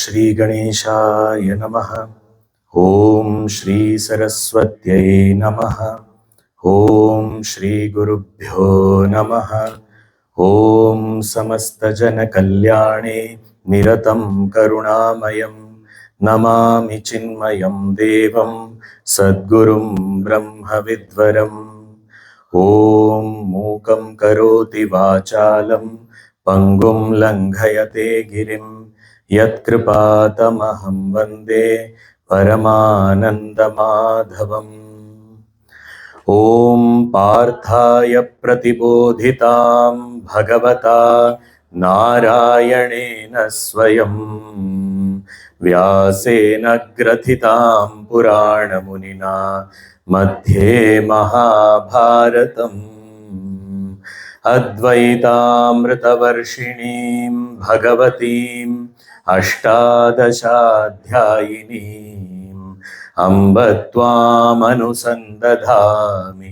श्री गणेशाय नमः। ओम श्री सरस्वत्यै नमः। ओम श्री गुरुभ्यो नमः। ओम समस्त जन कल्याणे निरतं करुणामयं नमामि चिन्मयं देवं सद्गुरुं ब्रह्मविद्वरम्। ओम मूकं करोति वाचालं पंगुं लंघयते गिरिं यत्कृपातमहं वन्दे परमानन्दमाधवम्। ओम पार्थाय प्रतिबोधितां भगवता नारायणेन स्वयं व्यासेन ग्रथितां पुराणमुनिना मध्ये महाभारतम् अद्वैतामृतवर्षिणीं भगवतीम् अष्टादशाध्यायिनीम् अम्ब त्वामनुसन्दधामि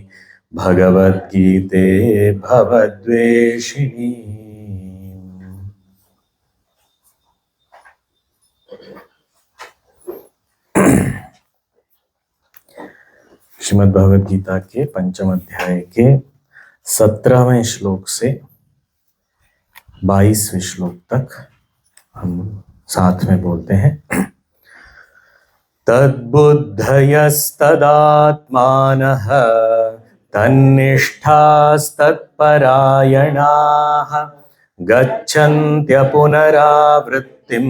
भगवद्गीते भवद्वेषिणी। श्रीमद् भगवद गीता के पंचम अध्याय के 17वें श्लोक से 22वें श्लोक तक हम साथ में बोलते हैं। तद्बुद्धयस्तदात्मानः तन्निष्ठास्तत्परायणाः गच्छन्त्यपुनरावृत्तिं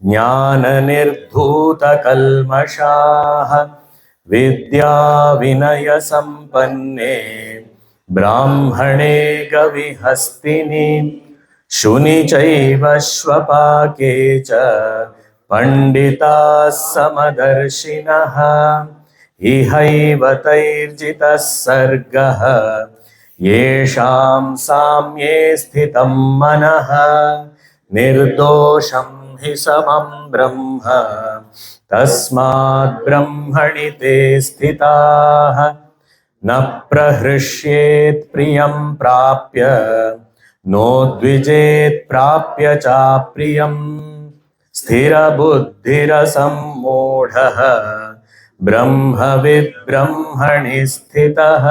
ज्ञाननिर्धूतकल्मषाः विद्याविनयसम्पन्ने ब्राह्मणे गविहस्तिनि शुनि चैव श्वपाके च पंडिताः समदर्शिनः इहैव तैर्जितः सर्गः येषां साम्ये स्थितं मनः निर्दोषं हि समं ब्रह्म तस्मात् ब्रह्मणि ते स्थिताः न प्रहृष्येत् प्रियं प्राप्य नोद्विजेत् प्राप्य चाप्रियम् स्थिरबुद्धिरसम्मूढः ब्रह्मविद् ब्रह्मणि स्थितः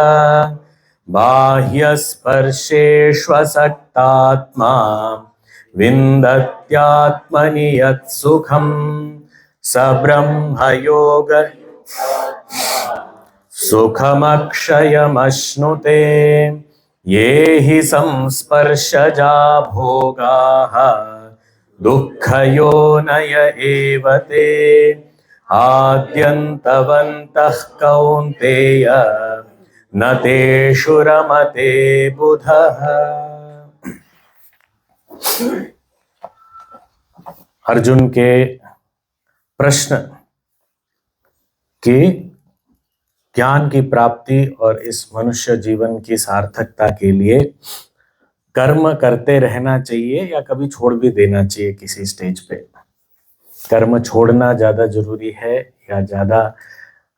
बाह्यस्पर्शेष्वसक्तात्मा विन्दत्यात्मनि यत् सुखम् स ब्रह्मयोग सुखमक्षयमश्नुते ये हि संस्पर्शजा भोगाः दुःखयोनय एव ते आद्यन्तवन्तः कौन्तेय न तेषु रमते बुधः। अर्जुन के प्रश्न के ज्ञान की प्राप्ति और इस मनुष्य जीवन की सार्थकता के लिए कर्म करते रहना चाहिए या कभी छोड़ भी देना चाहिए किसी स्टेज पे। कर्म छोड़ना ज्यादा जरूरी है या ज्यादा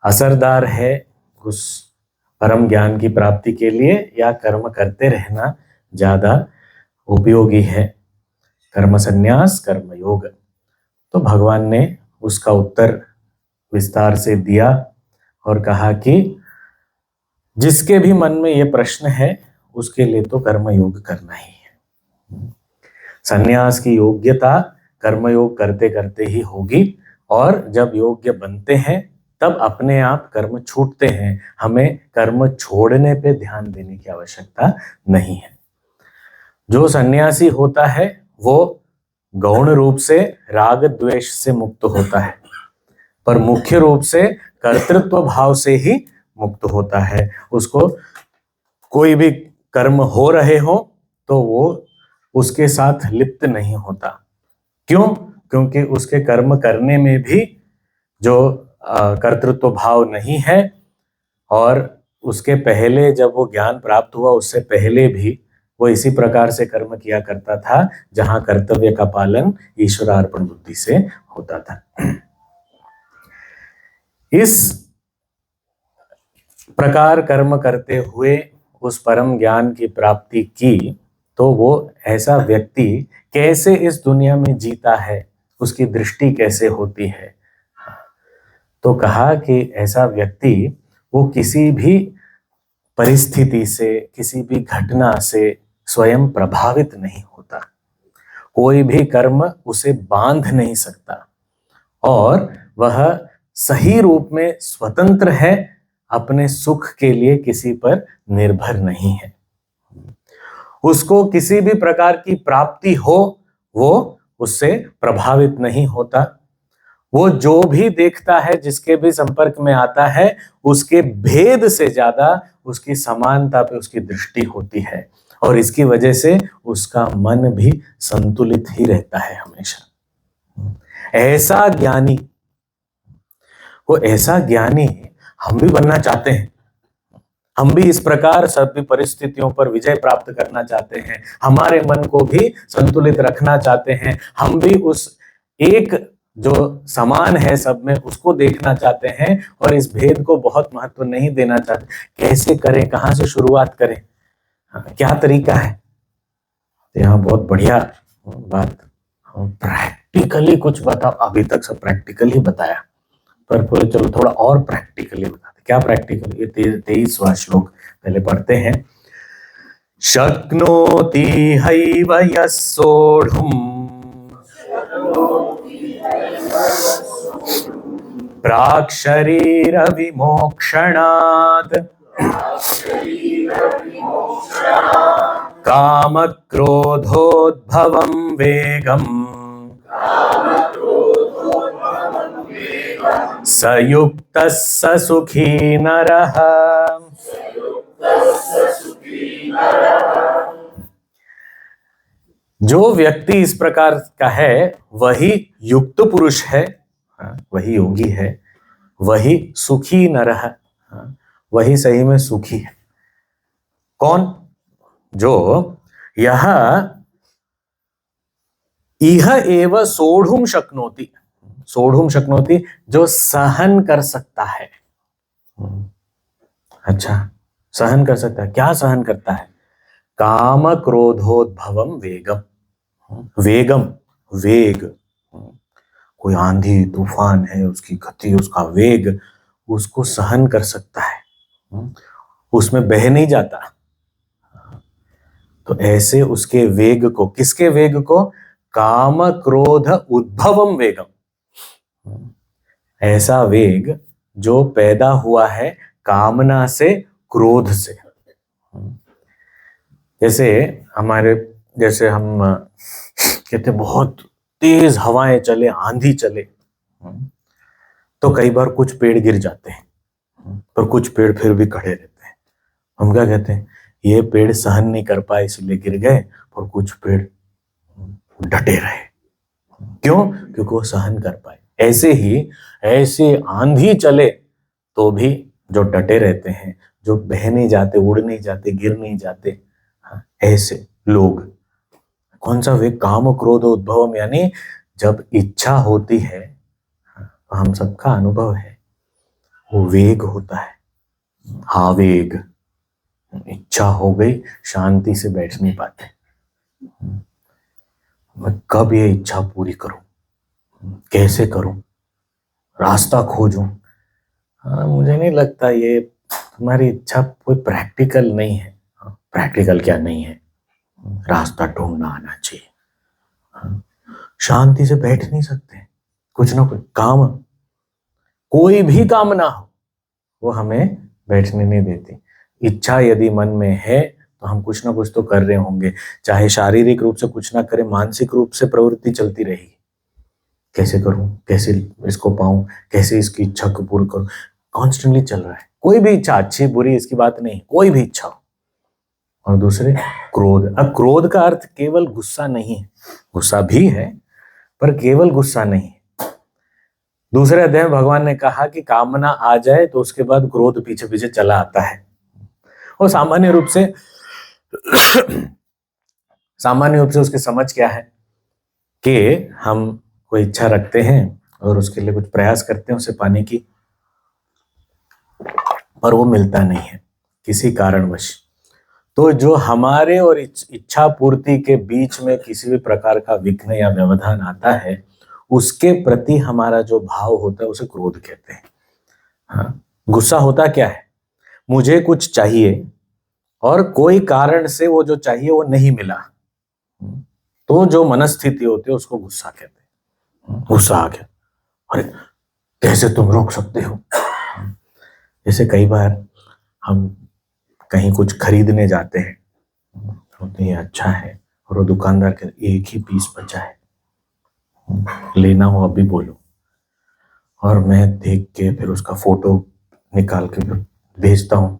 असरदार है उस परम ज्ञान की प्राप्ति के लिए, या कर्म करते रहना ज्यादा उपयोगी है, कर्म संन्यास कर्म योग। तो भगवान ने उसका उत्तर विस्तार से दिया और कहा कि जिसके भी मन में ये प्रश्न है उसके लिए तो कर्म योग करना ही है। संन्यास की योग्यता कर्मयोग करते करते ही होगी, और जब योग्य बनते हैं तब अपने आप कर्म छूटते हैं। हमें कर्म छोड़ने पे ध्यान देने की आवश्यकता नहीं है। जो सन्यासी होता है वो गौण रूप से राग द्वेष से मुक्त होता है, पर मुख्य रूप से कर्तृत्व भाव से ही मुक्त होता है। उसको कोई भी कर्म हो रहे हो तो वो उसके साथ लिप्त नहीं होता। क्यों? क्योंकि उसके कर्म करने में भी जो कर्तृत्व भाव नहीं है, और उसके पहले जब वो ज्ञान प्राप्त हुआ उससे पहले भी वो इसी प्रकार से कर्म किया करता था जहां कर्तव्य का पालन ईश्वरार्पण बुद्धि से होता था। इस प्रकार कर्म करते हुए उस परम ज्ञान की प्राप्ति की तो वो ऐसा व्यक्ति कैसे इस दुनिया में जीता है उसकी दृष्टि कैसे होती है। तो कहा कि ऐसा व्यक्ति वो किसी भी परिस्थिति से, किसी भी घटना से स्वयं प्रभावित नहीं होता, कोई भी कर्म उसे बांध नहीं सकता, और वह सही रूप में स्वतंत्र है, अपने सुख के लिए किसी पर निर्भर नहीं है। उसको किसी भी प्रकार की प्राप्ति हो वो उससे प्रभावित नहीं होता। वो जो भी देखता है, जिसके भी संपर्क में आता है, उसके भेद से ज्यादा उसकी समानता पे उसकी दृष्टि होती है, और इसकी वजह से उसका मन भी संतुलित ही रहता है हमेशा। ऐसा ज्ञानी, वो ऐसा ज्ञानी हम भी बनना चाहते हैं। हम भी इस प्रकार सभी परिस्थितियों पर विजय प्राप्त करना चाहते हैं, हमारे मन को भी संतुलित रखना चाहते हैं। हम भी उस एक जो समान है सब में उसको देखना चाहते हैं, और इस भेद को बहुत महत्व नहीं देना चाहते। कैसे करें, कहां से शुरुआत करें, क्या तरीका है? यहाँ बहुत बढ़िया बात, प्रैक्टिकली कुछ बताओ। अभी तक सब प्रैक्टिकली बताया, पर चलो थोड़ा और प्रैक्टिकली बताते। क्या प्रैक्टिकल? ये 23वां श्लोक पहले पढ़ते हैं। शक्नोति हैव यः सोढुम् प्राक् शरीर विमोक्षणात् काम क्रोधोद्भवं वेगम् स युक्तः स सुखी नरः। जो व्यक्ति इस प्रकार का है वही युक्त पुरुष है, वही योगी है, वही सुखी नरः, वही सही में सुखी है। कौन? जो यह इह एव सोढ़ुम शक्नोति, सोढ़ुम शक्नोति जो सहन कर सकता है। अच्छा, सहन कर सकता है। क्या सहन करता है? काम क्रोधोद्भवम वेगम, वेगम वेग, कोई आंधी तूफान है, उसकी गति, उसका वेग, उसको सहन कर सकता है, उसमें बह नहीं जाता। तो ऐसे उसके वेग को, किसके वेग को? काम क्रोध उद्भवम वेगम, ऐसा वेग जो पैदा हुआ है कामना से, क्रोध से। जैसे हम कहते बहुत तेज हवाएं चले, आंधी चले, तो कई बार कुछ पेड़ गिर जाते हैं, पर कुछ पेड़ फिर भी खड़े रहते हैं। हम क्या कहते हैं? ये पेड़ सहन नहीं कर पाए इसलिए गिर गए, और कुछ पेड़ डटे रहे। क्यों? क्योंकि वो सहन कर पाए। ऐसे ही ऐसे आंधी चले तो भी जो डटे रहते हैं, जो बह नहीं जाते, उड़ नहीं जाते, गिर नहीं जाते, ऐसे लोग। कौन सा वेग? काम क्रोध उद्भवम, यानी जब इच्छा होती है, हम सबका अनुभव है, वो वेग होता है, आवेग। इच्छा हो गई, शांति से बैठ नहीं पाते। मैं कब ये इच्छा पूरी करूं, कैसे करूं, रास्ता खोजूं। मुझे नहीं लगता ये तुम्हारी इच्छा कोई प्रैक्टिकल नहीं है। प्रैक्टिकल क्या नहीं है? रास्ता ढूंढना आना चाहिए। शांति से बैठ नहीं सकते, कुछ ना कुछ काम, कोई भी काम ना हो वो हमें बैठने नहीं देती। इच्छा यदि मन में है तो हम कुछ ना कुछ तो कर रहे होंगे, चाहे शारीरिक रूप से कुछ ना करें, मानसिक रूप से प्रवृत्ति चलती रहेगी। कैसे करूं, कैसे इसको पाऊं, कैसे इसकी इच्छा को पूर्ण करूं, कॉन्स्टेंटली चल रहा है। कोई भी इच्छा, अच्छी बुरी इसकी बात नहीं, कोई भी इच्छा हो। और दूसरे क्रोध। अब क्रोध का अर्थ केवल गुस्सा नहीं है, गुस्सा भी है पर केवल गुस्सा नहीं है। दूसरे अध्याय में भगवान ने कहा कि कामना आ जाए तो उसके बाद क्रोध पीछे पीछे चला आता है। और सामान्य रूप से उसकी समझ क्या है कि हम कोई इच्छा रखते हैं और उसके लिए कुछ प्रयास करते हैं उसे पाने की, पर वो मिलता नहीं है किसी कारणवश। तो जो हमारे और इच्छा पूर्ति के बीच में किसी भी प्रकार का विघ्न या व्यवधान आता है, उसके प्रति हमारा जो भाव होता है उसे क्रोध कहते हैं। हाँ, गुस्सा होता क्या है, मुझे कुछ चाहिए और कोई कारण से वो जो चाहिए वो नहीं मिला, तो जो मनस्थिति होती है उसको गुस्सा कहते हैं। गुस्सा आ गया, अरे कैसे तुम रोक सकते हो। जैसे कई बार हम कहीं कुछ खरीदने जाते हैं, होते ये अच्छा है और वो दुकानदार के एक ही पीस बचा है, लेना हो अभी बोलो, और मैं देख के फिर उसका फोटो निकाल के फिर भेजता हूँ,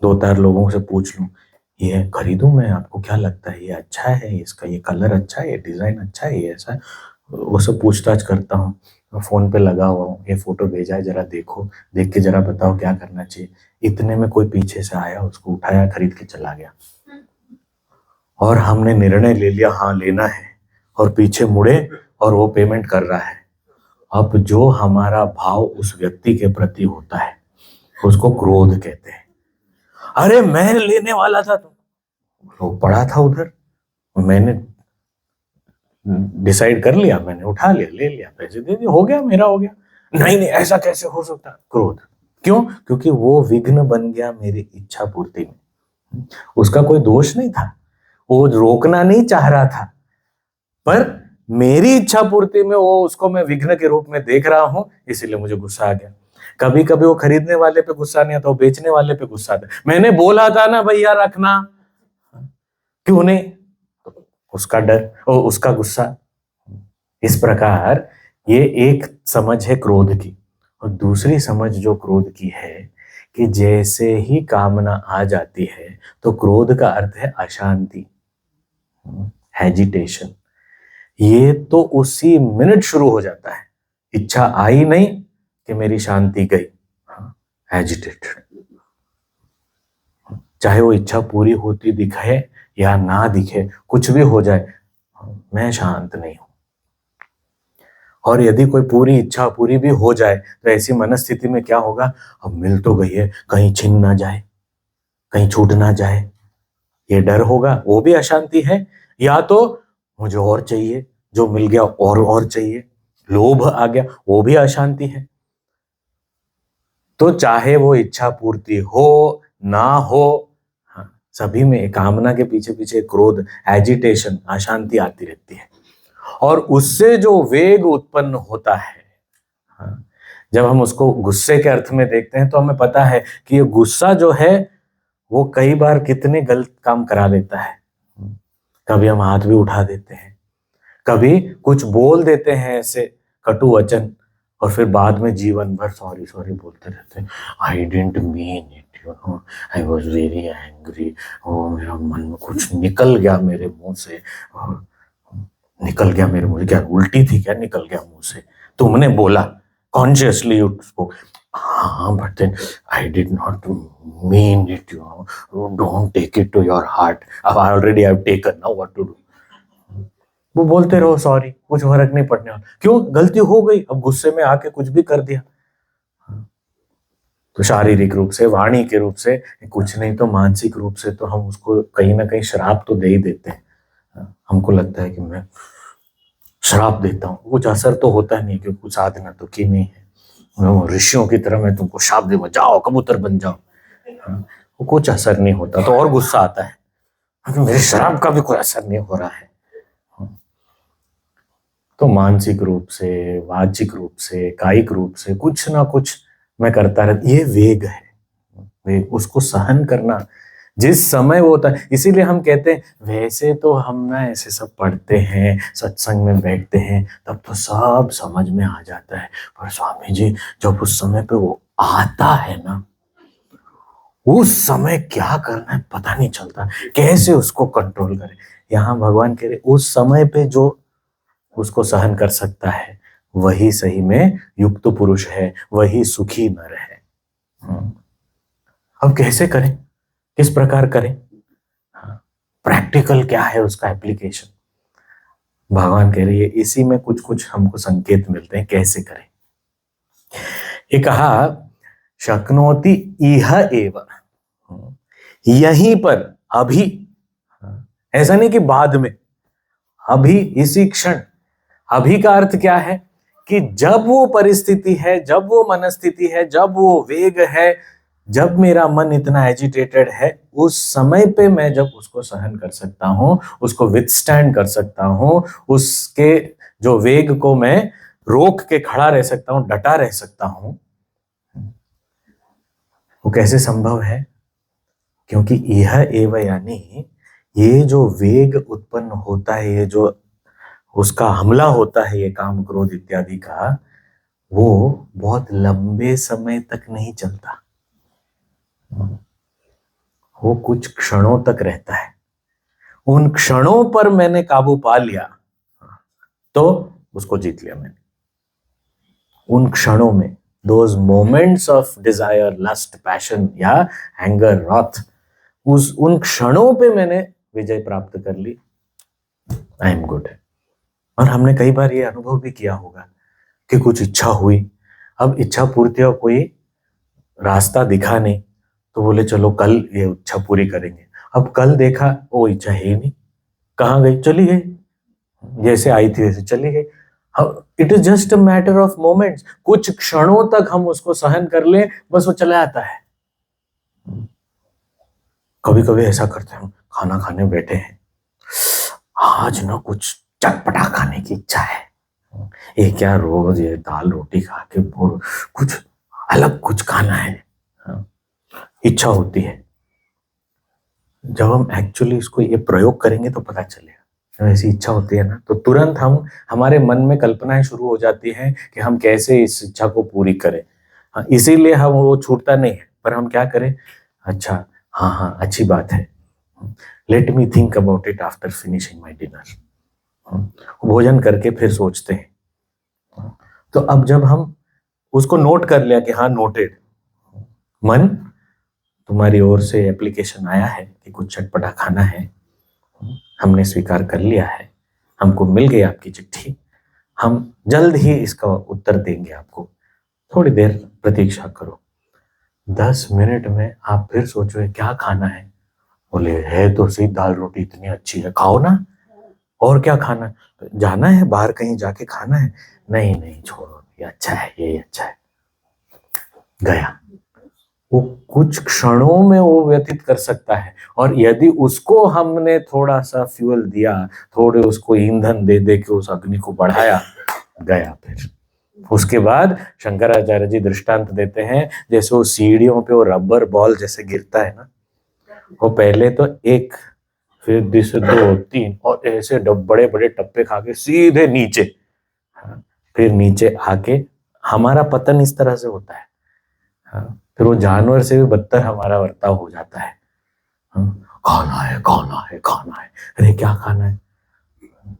2-4 लोगों से पूछ लूँ ये खरीदूं मैं, आपको क्या लगता है, ये अच्छा है, इसका ये कलर अच्छा है, ये डिजाइन अच्छा है, ये ऐसा है, वो सब पूछताछ करता हूँ। फोन पे लगा हुआ हूँ, ये फोटो भेजा है, जरा देखो, देख के जरा बताओ क्या करना चाहिए। इतने में कोई पीछे से आया, उसको उठाया, खरीद के चला गया, और हमने निर्णय ले लिया हाँ लेना है, और पीछे मुड़े और वो पेमेंट कर रहा है। अब जो हमारा भाव उस व्यक्ति के प्रति होता है उसको क्रोध कहते हैं। अरे मैं लेने वाला था, तो पड़ा था उधर, मैंने डिसाइड कर लिया, मैंने उठा लिया, ले लिया, पैसे दे दिए, हो गया, मेरा हो गया। नहीं नहीं ऐसा कैसे हो सकता, क्रोध। क्यों? क्योंकि वो विघ्न बन गया मेरी इच्छा पूर्ति में। उसका कोई दोष नहीं था, वो रोकना नहीं चाह रहा था, पर मेरी इच्छा पूर्ति में वो उसको मैं विघ्न के रूप में देख रहा हूं, इसीलिए मुझे गुस्सा आ गया। कभी कभी वो खरीदने वाले पे गुस्सा नहीं आता, वो बेचने वाले पे गुस्सा आता। मैंने बोला था ना भैया रखना, क्यों नहीं, उसका डर और उसका गुस्सा। इस प्रकार ये एक समझ है क्रोध की। और दूसरी समझ जो क्रोध की है कि जैसे ही कामना आ जाती है तो क्रोध का अर्थ है अशांति, एजिटेशन। ये तो उसी मिनट शुरू हो जाता है, इच्छा आई नहीं कि मेरी शांति गई, एजिटेटेड। चाहे वो इच्छा पूरी होती दिखे या ना दिखे, कुछ भी हो जाए, मैं शांत नहीं हूं। और यदि कोई पूरी इच्छा पूरी भी हो जाए तो ऐसी मनस्थिति में क्या होगा, अब मिल तो गई है, कहीं छिन ना जाए, कहीं छूट ना जाए, ये डर होगा, वो भी अशांति है। या तो मुझे और चाहिए, जो मिल गया और चाहिए, लोभ आ गया, वो भी अशांति है। तो चाहे वो इच्छा पूर्ति हो ना हो, हाँ, सभी में कामना के पीछे पीछे क्रोध, एजिटेशन, अशांति आती रहती है। और उससे जो वेग उत्पन्न होता है, हाँ, जब हम उसको गुस्से के अर्थ में देखते हैं तो हमें पता है कि ये गुस्सा जो है वो कई बार कितने गलत काम करा देता है। कभी हम हाथ भी उठा देते हैं, कभी कुछ बोल देते हैं ऐसे कटु वचन, और फिर बाद में जीवन भर सॉरी सॉरी बोलते रहते हैं। I didn't mean it, you know, I was very angry, ओ मेरा मन में कुछ निकल गया मेरे मुंह से, और निकल गया मेरे मुंह से, क्या उल्टी थी क्या, निकल गया मुंह से, तुमने बोला कॉन्शियसली यू स्पोक, हाँ but then I did not mean it, you know, don't take it to your heart, अब I already have taken, now what to do. वो बोलते रहो सॉरी, कुछ फर्क नहीं पड़ने वाला। क्यों? गलती हो गई, अब गुस्से में आके कुछ भी कर दिया। तो शारीरिक रूप से, वाणी के रूप से, कुछ नहीं तो मानसिक रूप से तो हम उसको कहीं ना कहीं श्राप तो दे ही देते हैं। हमको लगता है कि मैं श्राप देता हूँ, कुछ असर तो होता नहीं, क्योंकि कुछ साधना तो की नहीं है। ऋषियों की तरह मैं तुमको शाप दे, जाओ कबूतर बन जाओ, वो कुछ असर नहीं होता, तो और गुस्सा आता है, क्योंकि मेरे श्राप का भी कोई असर नहीं हो रहा है। तो मानसिक रूप से, वाचिक रूप से, कायिक रूप से कुछ ना कुछ मैं करता रहता, ये वेग है। वेग, उसको सहन करना जिस समय वो होता है। इसीलिए हम कहते हैं, वैसे तो हम ना ऐसे सब पढ़ते हैं, सत्संग में बैठते हैं, तब तो सब समझ में आ जाता है, पर स्वामी जी जब उस समय पे वो आता है ना, उस समय क्या करना है पता नहीं चलता, कैसे उसको कंट्रोल करें। यहाँ भगवान कह रहे उस समय पे जो उसको सहन कर सकता है वही सही में युक्त पुरुष है, वही सुखी नर है। अब कैसे करें, किस प्रकार करें, प्रैक्टिकल क्या है उसका एप्लीकेशन, भगवान कह रही है इसी में कुछ कुछ हमको संकेत मिलते हैं कैसे करें। ये कहा शक्नोति इह एव, यहीं पर, अभी, ऐसा नहीं कि बाद में, अभी इसी क्षण अभी का अर्थ क्या है कि जब वो परिस्थिति है, जब वो मनस्थिति है, जब वो वेग है, जब मेरा मन इतना एजिटेटेड है, उस समय पे मैं जब उसको सहन कर सकता हूं, उसको विथस्टैंड कर सकता हूं, उसके जो वेग को मैं रोक के खड़ा रह सकता हूं, डटा रह सकता हूं, वो कैसे संभव है? क्योंकि यह एव यानी ये जो वेग उत्पन्न होता है, ये जो उसका हमला होता है, ये काम क्रोध इत्यादि का, वो बहुत लंबे समय तक नहीं चलता, वो कुछ क्षणों तक रहता है। उन क्षणों पर मैंने काबू पा लिया तो उसको जीत लिया मैंने। उन क्षणों में, those moments of desire, lust, passion या एंगर, रॉथ, उन क्षणों पे मैंने विजय प्राप्त कर ली, आई एम गुड। और हमने कई बार ये अनुभव भी किया होगा कि कुछ इच्छा हुई, अब इच्छा पूर्ति का कोई रास्ता दिखा नहीं, तो बोले चलो कल ये इच्छा पूरी करेंगे। अब कल देखा वो इच्छा है ही नहीं, कहाँ गई? चली गई, जैसे आई थी वैसे चली गई। It is just a matter of moments. कुछ क्षणों तक हम उसको सहन कर लें, बस वो चला आता है। कभी कभी ऐसा करते हैं, खाना खाने बैठे हैं, आज ना कुछ चटपटा खाने की इच्छा है, ये क्या रोज ये दाल रोटी खा के कुछ अलग कुछ खाना है, इच्छा होती है। जब हम एक्चुअली इसको ये प्रयोग करेंगे तो पता चलेगा। जब ऐसी इच्छा होती है ना, तो तुरंत हमारे मन में कल्पनाएं शुरू हो जाती हैं कि हम कैसे इस इच्छा को पूरी करें। हाँ, इसीलिए हम वो छूटता नहीं है, पर हम क्या करें? अच्छा, हाँ हाँ अच्छी बात है, let me think about it after finishing my dinner. भोजन करके फिर सोचते हैं। तो अब जब हम उसको नोट कर लिया कि हाँ नोटेड, मन तुम्हारी ओर से एप्लीकेशन आया है कि कुछ चटपटा खाना है, हमने स्वीकार कर लिया है, हमको मिल गई आपकी चिट्ठी, हम जल्द ही इसका उत्तर देंगे आपको, थोड़ी देर प्रतीक्षा करो। 10 मिनट में आप फिर सोचो क्या खाना है? बोले है तो सही, दाल रोटी इतनी अच्छी है, खाओ ना, और क्या खाना? जाना है बाहर कहीं जाके खाना है? नहीं नहीं छोड़ो, ये अच्छा है, ये अच्छा है, गया। वो कुछ क्षणों में वो व्यतीत कर सकता है, और यदि उसको हमने थोड़ा सा फ्यूल दिया, थोड़े उसको ईंधन दे दे के उस अग्नि को बढ़ाया, गया फिर। उसके बाद शंकराचार्य जी दृष्टांत देते हैं, जैसे वो सीढ़ियों पे वो रबर बॉल जैसे गिरता है ना, वो पहले तो एक, फिर दूसरे 2, 3, और ऐसे बड़े बड़े टप्पे खा के सीधे नीचे। फिर नीचे आके हमारा पतन इस तरह से होता है। फिर वो जानवर से भी बदतर हमारा बर्ताव हो जाता है। खाना है, खाना है, खाना है, अरे क्या खाना है?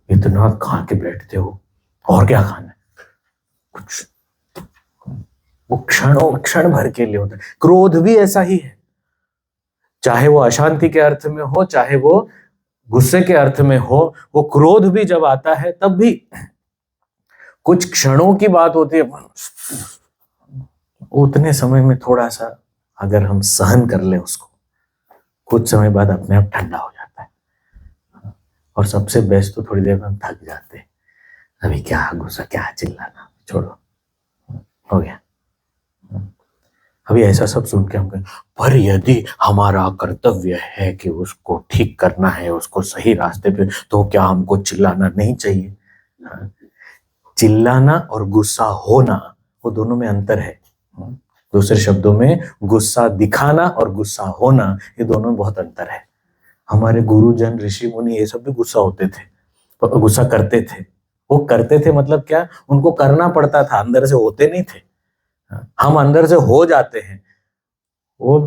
इतना खा के बैठते हो, और क्या खाना है? कुछ। वो क्षण भर के लिए होता है। क्रोध भी ऐसा ही है, चाहे वो अशांति के अर्थ में हो, चाहे वो गुस्से के अर्थ में हो, वो क्रोध भी जब आता है तब भी कुछ क्षणों की बात होती है। उतने समय में थोड़ा सा अगर हम सहन कर ले उसको, कुछ समय बाद अपने आप ठंडा हो जाता है। और सबसे बेस्ट तो थोड़ी देर में हम थक जाते हैं, अभी क्या गुस्सा, क्या चिल्लाना, छोड़ो, हो गया। अभी ऐसा सब सुन के हम कहें, पर यदि हमारा कर्तव्य है कि उसको ठीक करना है, उसको सही रास्ते पे, तो क्या हमको चिल्लाना नहीं चाहिए? चिल्लाना और गुस्सा होना, वो दोनों में अंतर है। दूसरे शब्दों में, गुस्सा दिखाना और गुस्सा होना, ये दोनों में बहुत अंतर है। हमारे गुरुजन, ऋषि मुनि, ये सब भी गुस्सा होते थे, तो गुस्सा करते थे। वो करते थे मतलब क्या? उनको करना पड़ता था, अंदर से होते नहीं थे। हम अंदर से हो जाते हैं। वो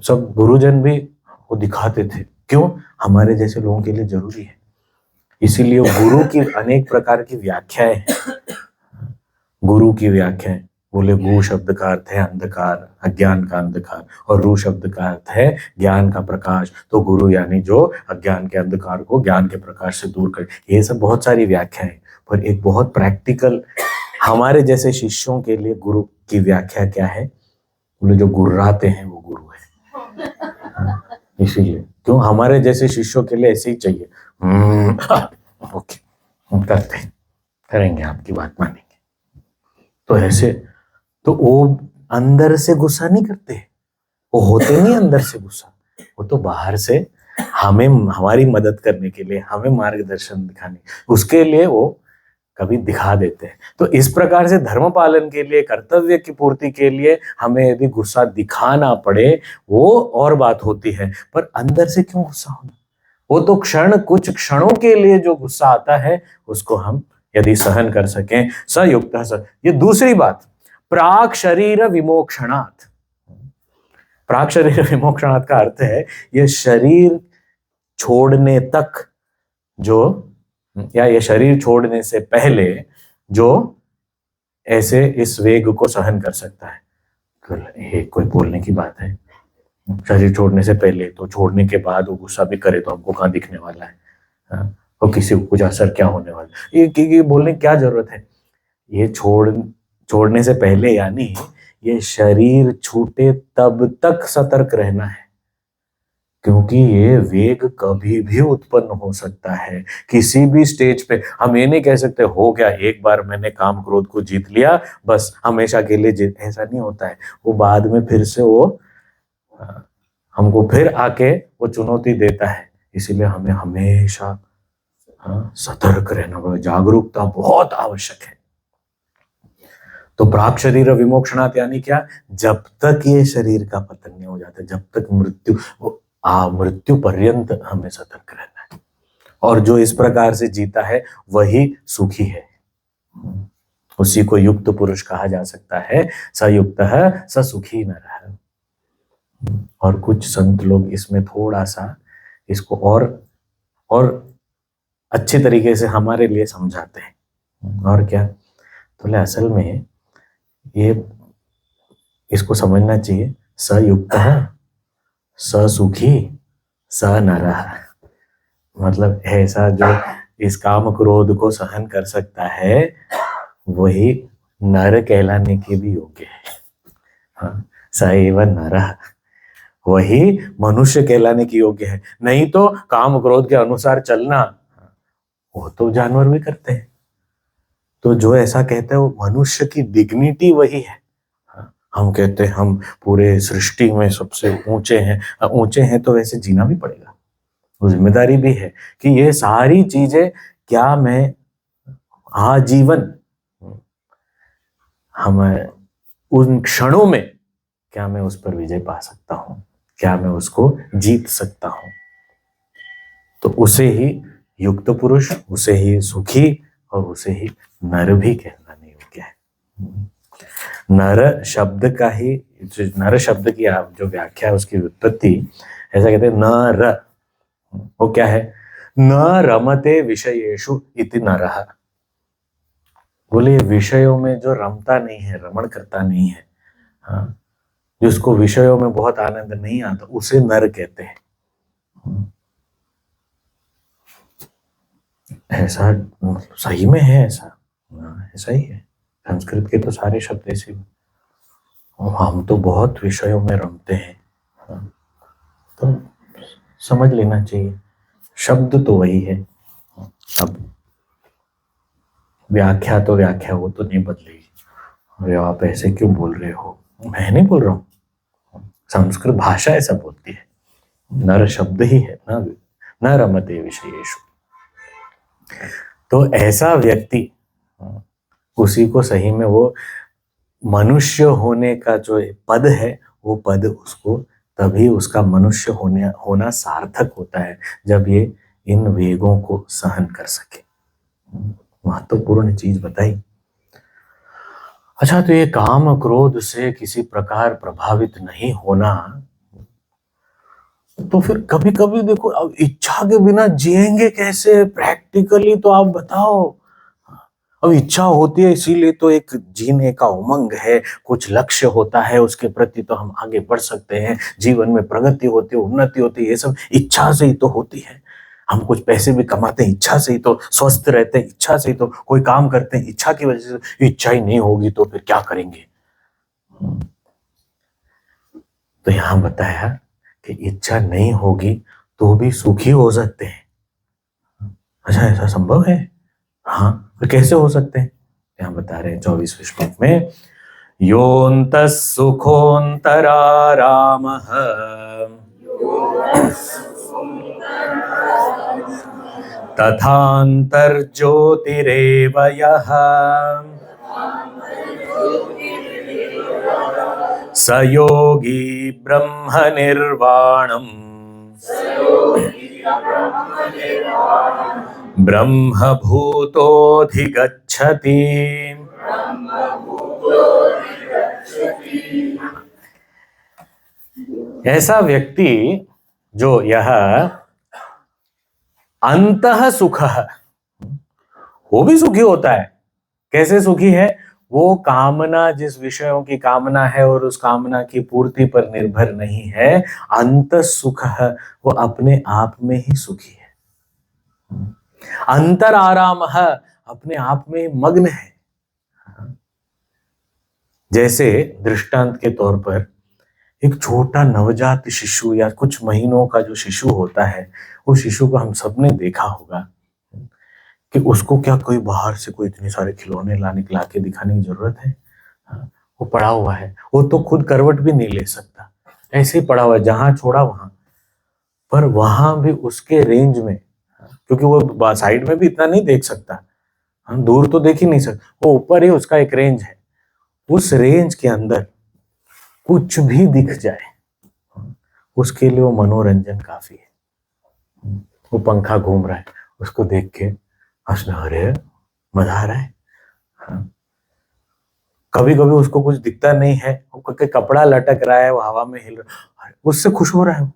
सब गुरुजन भी वो दिखाते थे, क्यों? हमारे जैसे लोगों के लिए जरूरी है। इसीलिए गुरु की अनेक प्रकार की व्याख्याएं हैं। गुरु की व्याख्याएं, बोले गु शब्द का अर्थ है अंधकार, अज्ञान का अंधकार, और रू शब्द का अर्थ है ज्ञान का प्रकाश। तो गुरु यानी जो अज्ञान के अंधकार को ज्ञान के प्रकाश से दूर करे। ये सब बहुत सारी व्याख्याएं, पर एक बहुत प्रैक्टिकल हमारे जैसे शिष्यों के लिए गुरु की व्याख्या क्या है? बोले जो गुर्राते हैं वो गुरु है। इसीलिए क्यों हमारे जैसे शिष्यों के लिए ऐसे ही चाहिए, ओके, करते हैं, करेंगे, आपकी बात मानेंगे। तो ऐसे तो वो अंदर से गुस्सा नहीं करते, वो होते नहीं अंदर से गुस्सा, वो तो बाहर से हमें, हमारी मदद करने के लिए, हमें मार्गदर्शन दिखाने, उसके लिए वो कभी दिखा देते हैं। तो इस प्रकार से धर्म पालन के लिए, कर्तव्य की पूर्ति के लिए हमें यदि गुस्सा दिखाना पड़े वो और बात होती है, पर अंदर से क्यों गुस्सा होना? वो तो कुछ क्षणों के लिए जो गुस्सा आता है उसको हम यदि सहन कर सकें, सयुक्त। ये दूसरी बात, प्राक शरीर विमोक्षणात्। प्राक शरीर विमोक्षणात् का अर्थ है ये शरीर छोड़ने तक जो, या ये शरीर छोड़ने से पहले जो ऐसे इस वेग को सहन कर सकता है। तो ये कोई बोलने की बात है? शरीर छोड़ने से पहले, तो छोड़ने के बाद वो गुस्सा भी करे तो हमको कहाँ दिखने वाला है? हाँ? और किसी को कुछ असर क्या होने वाला? ये बोलने की क्या जरूरत है? ये छोड़ने से पहले, यानी ये शरीर छूटे तब तक सतर्क रहना है, क्योंकि ये वेग कभी भी उत्पन्न हो सकता है किसी भी स्टेज पे। हम ये नहीं कह सकते हो गया, एक बार मैंने काम क्रोध को जीत लिया बस हमेशा के लिए जीत, ऐसा नहीं होता है। वो बाद में फिर से वो हमको फिर आके वो चुनौती देता है। इसीलिए हमें हमेशा सतर्क रहना पड़ेगा, जागरूकता बहुत आवश्यक है। तो प्राक शरीर विमोक्षणात् यानी क्या? जब तक ये शरीर का पतन नहीं हो जाता, जब तक मृत्यु पर्यंत हमें सतर्क रहना है। और जो इस प्रकार से जीता है वही सुखी है, उसी को युक्त पुरुष कहा जा सकता है। सयुक्तः स सुखी नरः। और कुछ संत लोग इसमें थोड़ा सा इसको और अच्छे तरीके से हमारे लिए समझाते हैं। और क्या? तो असल में ये इसको समझना चाहिए, सयुक्तः स सुखी स नरः। मतलब ऐसा जो इस काम क्रोध को सहन कर सकता है वही नर कहलाने के भी योग्य है। हाँ, स एव नरः, वही मनुष्य कहलाने की योग्य है। नहीं तो काम क्रोध के अनुसार चलना वो तो जानवर भी करते हैं। तो जो ऐसा कहता है वो मनुष्य की डिग्निटी वही है। हम कहते हैं हम पूरे सृष्टि में सबसे ऊंचे हैं, ऊंचे हैं तो वैसे जीना भी पड़ेगा। वो जिम्मेदारी भी है कि ये सारी चीजें क्या मैं आजीवन, हम उन क्षणों में क्या मैं उस पर विजय पा सकता हूं, क्या मैं उसको जीत सकता हूं। तो उसे ही युक्त पुरुष, उसे ही सुखी और उसे ही नर भी कहलाने योग्य है। नर शब्द का ही, नर शब्द की जो व्याख्या है उसकी व्युत्पत्ति ऐसा कहते हैं, नर वो क्या है? न रमते विषयेषु इति नरः। बोले विषयों में जो रमता नहीं है, रमण करता नहीं है, हाँ, जिसको विषयों में बहुत आनंद नहीं आता, उसे नर कहते हैं। ऐसा सही में है, ऐसा ऐसा ही है। संस्कृत के तो सारे शब्द ऐसे, हम तो बहुत विषयों में रमते हैं, तो समझ लेना चाहिए शब्द तो वही है। अब व्याख्या तो व्याख्या वो तो नहीं बदलेगी। अरे आप ऐसे क्यों बोल रहे हो? मैं नहीं बोल रहा हूँ, संस्कृत भाषा ऐसा बोलती है। नर शब्द ही है ना, न रमते विषयेषु। तो ऐसा व्यक्ति, उसी को सही में वो मनुष्य होने का जो पद है, वो पद उसको तभी उसका मनुष्य होना सार्थक होता है जब ये इन वेगों को सहन कर सके। महत्वपूर्ण चीज बताई। अच्छा, तो ये काम क्रोध से किसी प्रकार प्रभावित नहीं होना, तो फिर कभी कभी देखो, अब इच्छा के बिना जिएंगे कैसे? प्रैक्टिकली तो आप बताओ। अब इच्छा होती है इसीलिए तो एक जीने का उमंग है, कुछ लक्ष्य होता है, उसके प्रति तो हम आगे बढ़ सकते हैं, जीवन में प्रगति होती है, उन्नति होती है, ये सब इच्छा से ही तो होती है। हम कुछ पैसे भी कमाते हैं इच्छा से ही, तो स्वस्थ रहते हैं इच्छा से ही, तो कोई काम करते हैं इच्छा की वजह से। इच्छा ही नहीं होगी तो फिर क्या करेंगे? तो यहां बताया कि इच्छा नहीं होगी तो भी सुखी हो सकते हैं। अच्छा, ऐसा संभव है? हाँ, तो कैसे हो सकते हैं? यहाँ बता रहे हैं 24वें श्लोक में, योऽन्तः सुखोऽन्तरारामः तथान्तर्ज्योतिरेव यः स योगी ब्रह्मनिर्वाणम् ब्रह्मभूतोऽधिगच्छति। ऐसा व्यक्ति जो यह अंतः सुखः, वो भी सुखी होता है। कैसे सुखी है? वो कामना, जिस विषयों की कामना है और उस कामना की पूर्ति पर निर्भर नहीं है, अंत सुख है, वो अपने आप में ही सुखी है। अंतर आराम है, अपने आप में मग्न है। जैसे दृष्टांत के तौर पर एक छोटा नवजात शिशु या कुछ महीनों का जो शिशु होता है, वो शिशु को हम सबने देखा होगा कि उसको क्या कोई बाहर से कोई इतने सारे खिलौने ला के दिखाने की जरूरत है? वो पड़ा हुआ है, वो तो खुद करवट भी नहीं ले सकता, ऐसे ही पड़ा हुआ है, जहां छोड़ा वहां। पर वहां भी उसके रेंज में, क्योंकि वो साइड में भी इतना नहीं देख सकता, हम दूर तो देख ही नहीं सकते, वो ऊपर ही उसका एक रेंज है। उस रेंज के अंदर कुछ भी दिख जाए, उसके लिए वो मनोरंजन काफी है। वो पंखा घूम रहा है, उसको देख के हंसना, अरे मजा आ रहा है। कभी कभी उसको कुछ दिखता नहीं है, कपड़ा लटक रहा है, वो हवा में हिल रहा है, उससे खुश हो रहा है।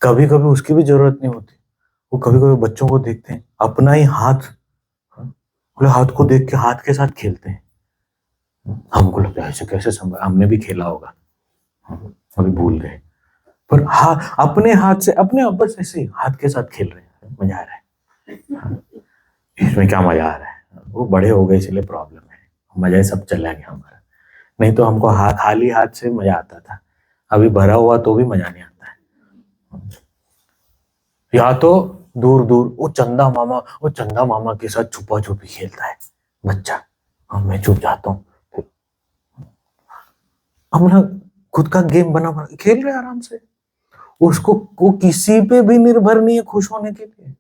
कभी कभी उसकी भी जरूरत नहीं होती। वो कभी कभी बच्चों को देखते हैं, अपना ही हाथ, हाथ को देख के हाथ के साथ खेलते हैं। हमको लगता है ऐसे कैसे संभव, हमने भी खेला होगा, अभी भूल गए। पर अपने हाथ से, अपने आप बस ऐसे हाथ के साथ खेल रहे हैं, मजा आ रहा है। इसमें क्या मजा आ रहा है? वो बड़े हो गए इसलिए प्रॉब्लम है, मजा सब चला गया हमारा। नहीं तो हमको खाली हाथ से मजा आता था, अभी भरा हुआ तो भी मजा नहीं आता है। या तो दूर दूर वो चंदा मामा के साथ छुपा छुपी खेलता है बच्चा, मैं छुप जाता हूँ, अपना खुद का गेम बना खेल रहे आराम से। उसको वो किसी पे भी निर्भर नहीं है खुश होने के लिए।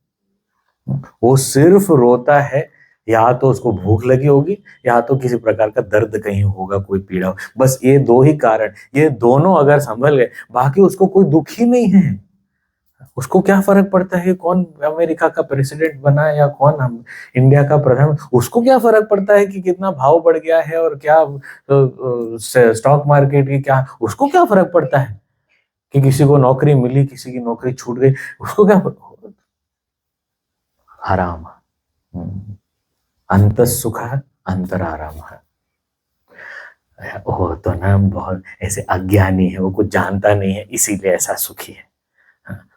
वो सिर्फ रोता है, या तो उसको भूख लगी होगी, या तो किसी प्रकार का दर्द कहीं होगा, कोई पीड़ा, बस ये दो ही कारण। ये दोनों अगर संभल गए, बाकी उसको कोई दुख ही नहीं है। उसको क्या फर्क पड़ता है कौन अमेरिका का प्रेसिडेंट बना है या कौन हम इंडिया का प्रधान, उसको क्या फर्क पड़ता है कि कितना भाव बढ़ गया है और क्या स्टॉक मार्केट की क्या, उसको क्या फर्क पड़ता है कि किसी को नौकरी मिली, किसी की नौकरी छूट गई, उसको क्या फर्क? आराम, अंत सुख है, अंतर आराम है। वो तो ना बहुत ऐसे अज्ञानी है, वो कुछ जानता नहीं है, इसीलिए ऐसा सुखी है।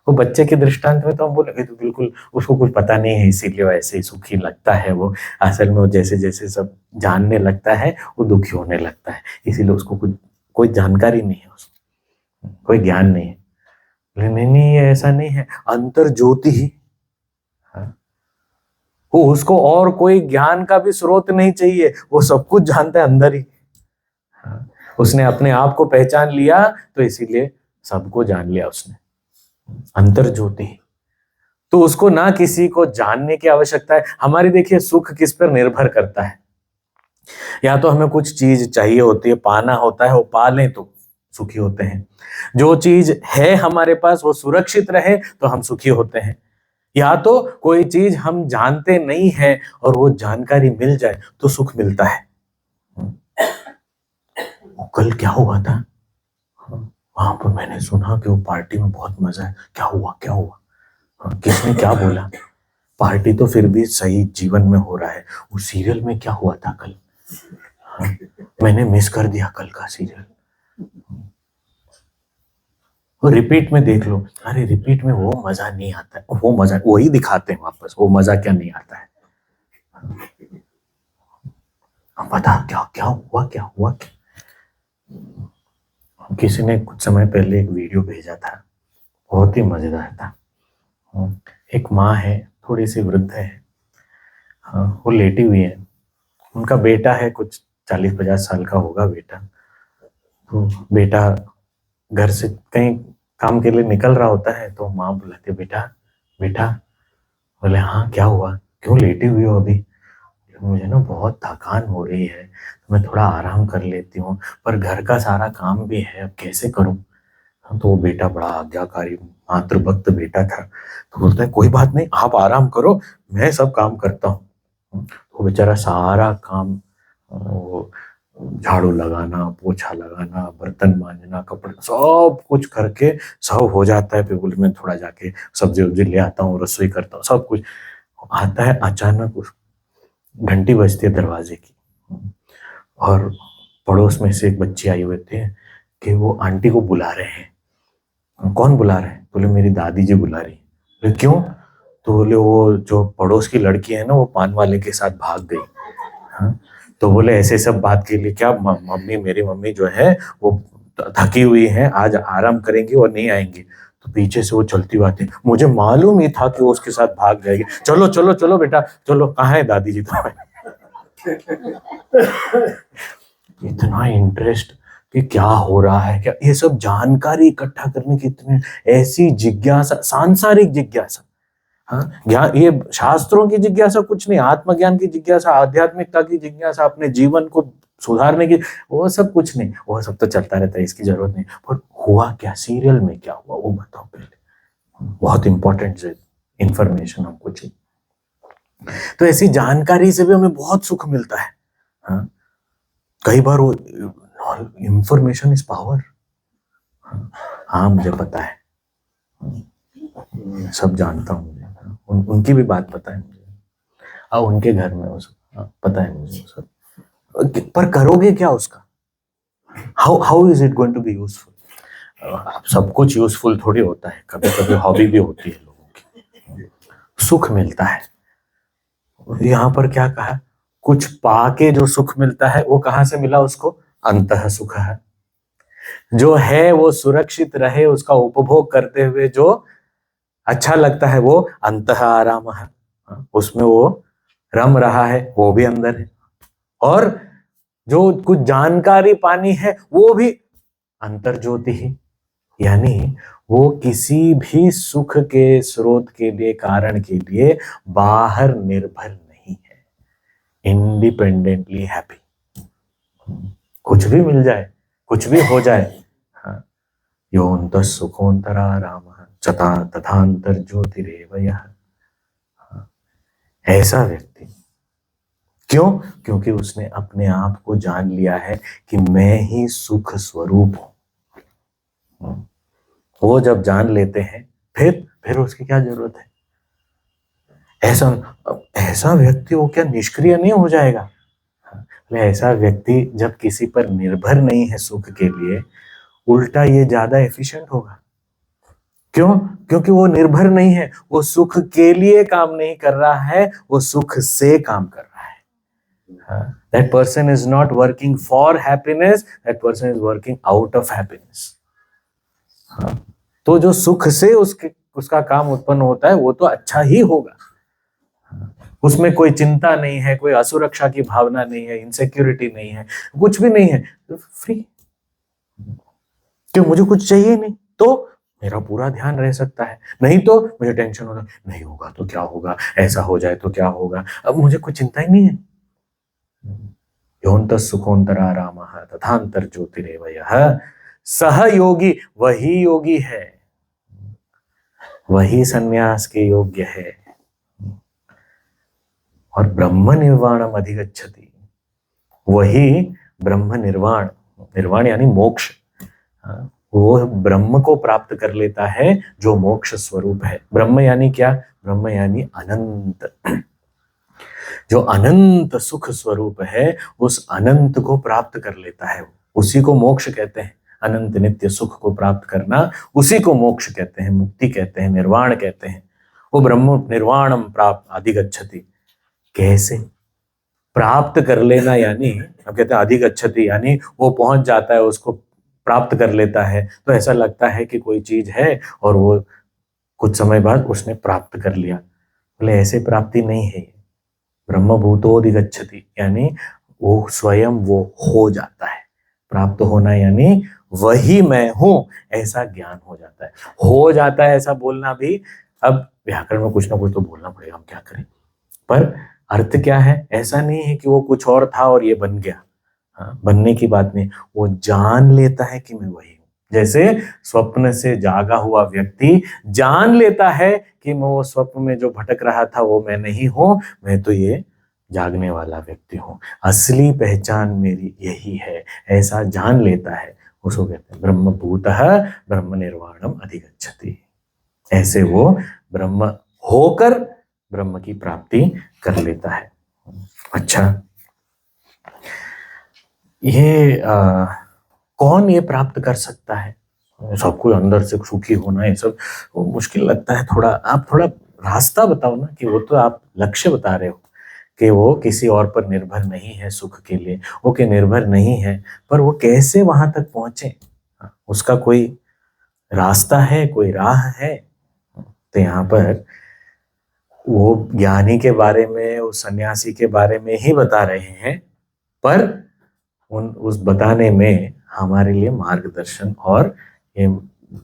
वो बच्चे के दृष्टांत में तो हम बोलेंगे तो बिल्कुल उसको कुछ पता नहीं है, इसीलिए वैसे ही सुखी लगता है। वो असल में वो जैसे जैसे सब जानने लगता है, वो दुखी होने लगता है, इसीलिए उसको कुछ कोई जानकारी नहीं है, उसको कोई ज्ञान नहीं है। नहीं नहीं, ऐसा नहीं है, अंतर ज्योति ही, वो उसको और कोई ज्ञान का भी स्रोत नहीं चाहिए, वो सब कुछ जानता है अंदर ही। उसने अपने आप को पहचान लिया, तो इसीलिए सबको जान लिया उसने, अंतर ज्योति। तो उसको ना किसी को जानने की आवश्यकता है। हमारी देखिए सुख किस पर निर्भर करता है, या तो हमें कुछ चीज चाहिए होती है, पाना होता है, वो पा लें तो सुखी होते हैं। जो चीज है हमारे पास वो सुरक्षित रहे तो हम सुखी होते हैं। या तो कोई चीज हम जानते नहीं है और वो जानकारी मिल जाए तो सुख मिलता है। कल क्या हुआ था वहां पर, मैंने सुना कि वो पार्टी में बहुत मजा है, क्या हुआ क्या हुआ, किसने क्या बोला? पार्टी तो फिर भी सही जीवन में हो रहा है, वो सीरियल में क्या हुआ था कल, मैंने मिस कर दिया कल का सीरियल। वो रिपीट में देख लो, अरे रिपीट में वो मजा नहीं आता है, वो मजा वही दिखाते हैं वापस, वो मजा क्या नहीं आता है। पता क्या क्या हुआ क्या हुआ क्या? किसी ने कुछ समय पहले एक वीडियो भेजा था, बहुत ही मजेदार था। एक माँ है, थोड़ी सी वृद्ध है। हाँ, वो लेटी हुई है। उनका बेटा है, कुछ 40-50 साल का होगा बेटा। तो बेटा घर से कहीं काम के लिए निकल रहा होता है, तो माँ बुलाती है, बेटा बेटा। बोले हाँ क्या हुआ, क्यों लेटी हुई हो अभी? मुझे ना बहुत थकान हो रही है, तो मैं थोड़ा आराम कर लेती हूँ, पर घर का सारा काम भी है, अब कैसे करूँ? हाँ, तो वो बेटा बड़ा आज्ञाकारी मातृभक्त बेटा था, तो बोलता है कोई बात नहीं, आप आराम करो, मैं सब काम करता हूँ। वो बेचारा सारा काम, वो झाड़ू लगाना, पोछा लगाना, बर्तन मांजना, कपड़े सब कुछ करके सब हो जाता है। फिर बोले मैं थोड़ा जाके सब्जी वब्जी ले आता हूँ, रसोई करता हूँ, सब कुछ आता है। अचानक उस घंटी बजती है दरवाजे की, और पड़ोस में से एक बच्ची आई हुए थे कि वो आंटी को बुला रहे हैं। कौन बुला रहे हैं? बोले मेरी दादी जी बुला रही। बोले क्यों? तो बोले वो जो पड़ोस की लड़की है ना, वो पान वाले के साथ भाग गई। हाँ, तो बोले ऐसे सब बात के लिए क्या, मम्मी, मेरी मम्मी जो है वो थकी हुई है, आज आराम करेंगी और नहीं आएंगी। तो पीछे से वो चलती हुई आती, मुझे मालूम ही था कि वो उसके साथ भाग जाएगी, चलो चलो चलो बेटा चलो, कहाँ है दादी जी तुम्हारे? इतना इंटरेस्ट कि क्या हो रहा है, क्या ये सब जानकारी इकट्ठा करने की इतनी ऐसी जिज्ञासा, सांसारिक जिज्ञासा। हाँ, ज्ञान, ये शास्त्रों की जिज्ञासा कुछ नहीं, आत्मज्ञान की जिज्ञासा, आध्यात्मिकता की जिज्ञासा, अपने जीवन को सुधारने की, वो सब कुछ नहीं। वो सब तो चलता रहता है, इसकी जरूरत नहीं। पर हुआ क्या, सीरियल में क्या हुआ वो बताओ पहले। बहुत इंपॉर्टेंट इंफॉर्मेशन हमको चाहिए। तो ऐसी जानकारी से भी हमें बहुत सुख मिलता है। हाँ, कई बार वो इंफॉर्मेशन इज पावर। हाँ मुझे पता है, सब जानता हूँ, मुझे उनकी भी बात पता है मुझे। उनके घर में वो सब पता है मुझे सब, पर करोगे क्या उसका? How is it going to be useful? सब कुछ यूजफुल थोड़ी होता है, कभी कभी हॉबी भी होती है लोगों की, सुख मिलता है। यहाँ पर क्या कहा, कुछ पाके जो सुख मिलता है वो कहाँ से मिला उसको? अंतः सुख है। जो है वो सुरक्षित रहे, उसका उपभोग करते हुए जो अच्छा लगता है, वो अंतः आराम है। उसमें वो रम रहा है, वो भी अंदर है। और जो कुछ जानकारी पानी है, वो भी अंतर ज्योति है। यानी वो किसी भी सुख के स्रोत के लिए, कारण के लिए बाहर निर्भर नहीं है, इंडिपेंडेंटली हैप्पी। कुछ भी मिल जाए, कुछ भी हो जाए, हाँ, योऽन्तः सुखोऽन्तरारामः चता तथांतर ज्योतिरेव यः। ऐसा व्यक्ति, क्यों? क्योंकि उसने अपने आप को जान लिया है कि मैं ही सुख स्वरूप हूं। वो जब जान लेते हैं, फिर उसकी क्या जरूरत है? ऐसा व्यक्ति वो क्या निष्क्रिय नहीं हो जाएगा? ऐसा व्यक्ति जब किसी पर निर्भर नहीं है सुख के लिए, उल्टा ये ज्यादा एफिशिएंट होगा। क्यों? क्योंकि वो निर्भर नहीं है, वो सुख के लिए काम नहीं कर रहा है, वो सुख से काम कर रहा है। That person is not working for happiness, that person is working out of happiness. तो जो सुख से उसका काम उत्पन्न होता है, वो तो अच्छा ही होगा। उसमें कोई चिंता नहीं है, कोई असुरक्षा की भावना नहीं है, इनसिक्योरिटी नहीं है, कुछ भी नहीं है, तो फ्री। क्यों? मुझे कुछ चाहिए नहीं, तो मेरा पूरा ध्यान रह सकता है। नहीं तो मुझे टेंशन होगा, नहीं होगा तो क्या होगा, ऐसा हो जाए तो क्या होगा। अब मुझे कोई चिंता ही नहीं है। योऽन्तः सुखोऽन्तरारामः तथांतर ज्योतिरेव यः सह योगी, वही योगी है, वही सन्यास के योग्य है। और ब्रह्म निर्वाणम अधिगच्छति, वही ब्रह्म निर्वाण, निर्वाण यानी मोक्ष, वो ब्रह्म को प्राप्त कर लेता है जो मोक्ष स्वरूप है। ब्रह्म यानी क्या? ब्रह्म यानी अनंत, जो अनंत सुख स्वरूप है, उस अनंत को प्राप्त कर लेता है, उसी को मोक्ष कहते हैं। अनंत नित्य सुख को प्राप्त करना, उसी को मोक्ष कहते हैं, मुक्ति कहते हैं, निर्वाण कहते हैं। वो ब्रह्म निर्वाणम प्राप्त अधिगच्छति। कैसे प्राप्त कर लेना? यानी हम कहते हैं अधिगच्छति, यानी वो पहुंच जाता है, उसको प्राप्त कर लेता है। तो ऐसा लगता है कि कोई चीज है और वो कुछ समय बाद उसने प्राप्त कर लिया। बोले ऐसे प्राप्ति नहीं है, ब्रह्म भूतोधिगच्छति, यानी वो स्वयं वो हो जाता है। प्राप्त होना यानी वही मैं हूं, ऐसा ज्ञान हो जाता है। हो जाता है ऐसा बोलना भी, अब व्याकरण में कुछ ना कुछ तो बोलना पड़ेगा, हम क्या करें। पर अर्थ क्या है, ऐसा नहीं है कि वो कुछ और था और ये बन गया। हाँ, बनने की बात नहीं, वो जान लेता है कि मैं वही हूं। जैसे स्वप्न से जागा हुआ व्यक्ति जान लेता है कि मैं वो स्वप्न में जो भटक रहा था वो मैं नहीं हूं, मैं तो ये जागने वाला व्यक्ति हूं, असली पहचान मेरी यही है, ऐसा जान लेता है, उसको कहते हैं ब्रह्मभूतः ब्रह्म निर्वाणम अधिगच्छति। ऐसे वो ब्रह्म होकर ब्रह्म की प्राप्ति कर लेता है। अच्छा, ये कौन ये प्राप्त कर सकता है? सबको अंदर से सुखी होना, ये सब वो मुश्किल लगता है थोड़ा। आप थोड़ा रास्ता बताओ ना, कि वो तो आप लक्ष्य बता रहे हो कि वो किसी और पर निर्भर नहीं है सुख के लिए, वो कि निर्भर नहीं है, पर वो कैसे वहां तक पहुंचे, उसका कोई रास्ता है, कोई राह है? तो यहाँ पर वो ज्ञानी के बारे में, उस सन्यासी के बारे में ही बता रहे हैं, पर उस बताने में हमारे लिए मार्गदर्शन और ये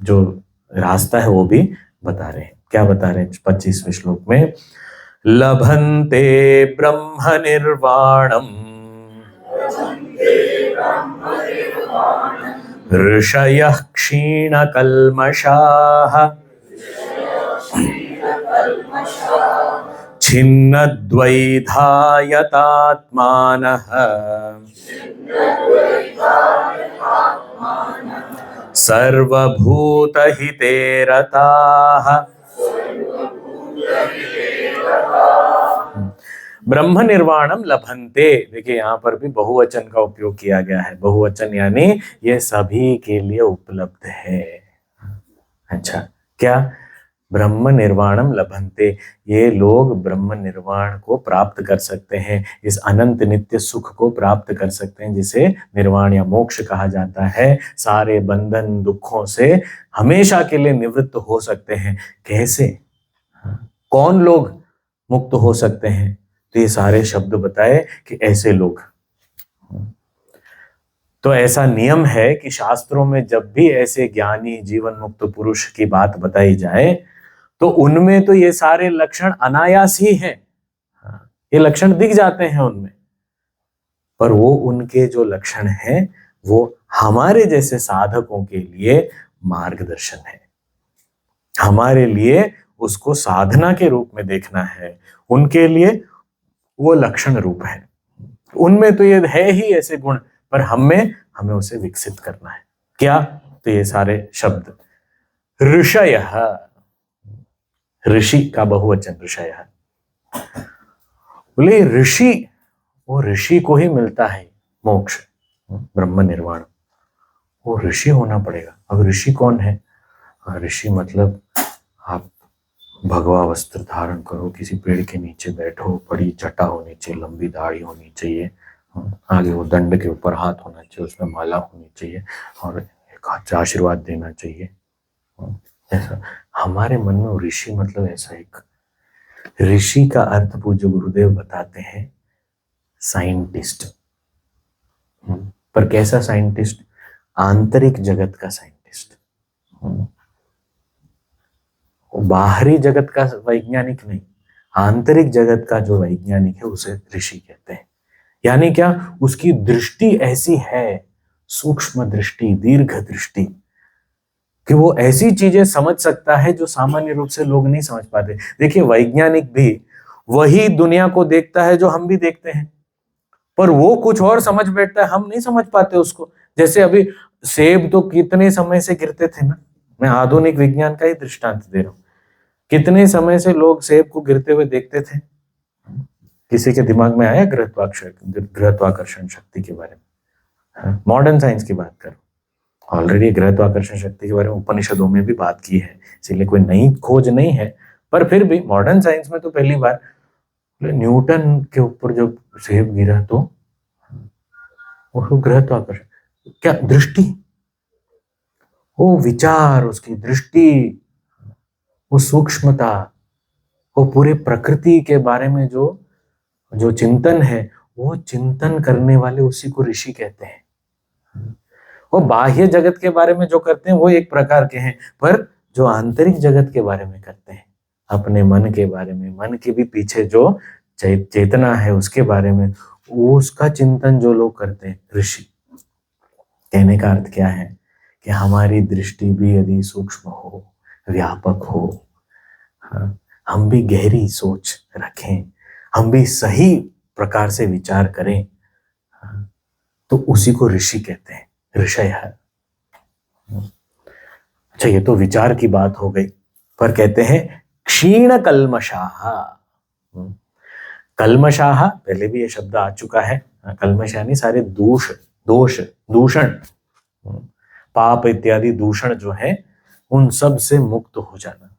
जो रास्ता है वो भी बता रहे हैं। क्या बता रहे हैं 25वें श्लोक में? लभन्ते ब्रह्म निर्वाणम ऋषयः क्षीणकल्मषाः छिन्नद्वैधायतात्मानः सर्वभूतहिते रताः। ब्रह्म निर्वाणम लभन्ते, देखिए यहाँ पर भी बहुवचन का उपयोग किया गया है। बहुवचन यानी ये सभी के लिए उपलब्ध है। अच्छा, क्या? ब्रह्म निर्वाणम लभन्ते, ये लोग ब्रह्म निर्वाण को प्राप्त कर सकते हैं, इस अनंत नित्य सुख को प्राप्त कर सकते हैं, जिसे निर्वाण या मोक्ष कहा जाता है। सारे बंधन दुखों से हमेशा के लिए निवृत्त हो सकते हैं। कैसे, कौन लोग मुक्त हो सकते हैं? तो ये सारे शब्द बताए कि ऐसे लोग। तो ऐसा नियम है कि शास्त्रों में जब भी ऐसे ज्ञानी जीवन मुक्त पुरुष की बात बताई जाए तो उनमें तो ये सारे लक्षण अनायास ही हैं। ये लक्षण दिख जाते हैं उनमें, पर वो उनके जो लक्षण हैं वो हमारे जैसे साधकों के लिए मार्गदर्शन है। हमारे लिए उसको साधना के रूप में देखना है, उनके लिए वो लक्षण रूप है। उनमें तो ये है ही ऐसे गुण, पर हमें उसे विकसित करना है। क्या? तो ये सारे शब्द ऋषयः, ऋषि का बहुवचन ऋषयः। बोले ऋषि, वो ऋषि को ही मिलता है मोक्ष, ब्रह्म निर्वाण, वो ऋषि होना पड़ेगा। अब ऋषि कौन है? ऋषि मतलब आप भगवा वस्त्र धारण करो, किसी पेड़ के नीचे बैठो, बड़ी जटा होनी चाहिए, लंबी दाढ़ी होनी चाहिए, आगे वो दंड के ऊपर हाथ होना चाहिए, उसमें माला होनी चाहिए और एक हाथ से आशीर्वाद देना चाहिए। ऐसा हमारे मन में ऋषि मतलब ऐसा एक, ऋषि का अर्थ पूज्य गुरुदेव बताते हैं साइंटिस्ट। पर कैसा साइंटिस्ट? आंतरिक जगत का साइंटिस्ट, बाहरी जगत का वैज्ञानिक नहीं, आंतरिक जगत का जो वैज्ञानिक है उसे ऋषि कहते हैं। यानी क्या? उसकी दृष्टि ऐसी है, सूक्ष्म दृष्टि, दीर्घ दृष्टि, कि वो ऐसी चीजें समझ सकता है जो सामान्य रूप से लोग नहीं समझ पाते। देखिए वैज्ञानिक भी वही दुनिया को देखता है जो हम भी देखते हैं, पर वो कुछ और समझ बैठता है, हम नहीं समझ पाते उसको। जैसे अभी सेब तो कितने समय से गिरते थे ना, मैं आधुनिक विज्ञान का ही दृष्टांत दे रहा हूँ। कितने समय से लोग सेब को गिरते हुए देखते थे? किसी के दिमाग में आया गुरुत्वाकर्षण शक्ति के बारे में? मॉडर्न साइंस की बात करो, ऑलरेडी गुरुत्वाकर्षण शक्ति के बारे में उपनिषदों में भी बात की है, इसीलिए कोई नई खोज नहीं है। पर फिर भी मॉडर्न साइंस में तो पहली बार न्यूटन के ऊपर जब सेब गिरा तो वो गुरुत्वाकर्षण, क्या दृष्टि, वो विचार, उसकी दृष्टि, वो सूक्ष्मता, वो पूरे प्रकृति के बारे में जो जो चिंतन है, वो चिंतन करने वाले उसी को ऋषि कहते हैं। वो बाह्य जगत के बारे में जो करते हैं वो एक प्रकार के हैं, पर जो आंतरिक जगत के बारे में करते हैं, अपने मन के बारे में, मन के भी पीछे जो चेतना है उसके बारे में, वो उसका चिंतन जो लोग करते हैं, ऋषि। कहने का अर्थ क्या है कि हमारी दृष्टि भी यदि सूक्ष्म हो, व्यापक हो, हाँ, हम भी गहरी सोच रखें, हम भी सही प्रकार से विचार करें, हाँ, तो उसी को ऋषि कहते हैं, ऋषय है। अच्छा, ये तो विचार की बात हो गई, पर कहते हैं क्षीण कल्मषाः। कल्मषाः पहले भी ये शब्द आ चुका है। कल्मष यानी सारे दोष, दूषण, पाप इत्यादि दूषण जो है, उन सब से मुक्त हो जाना।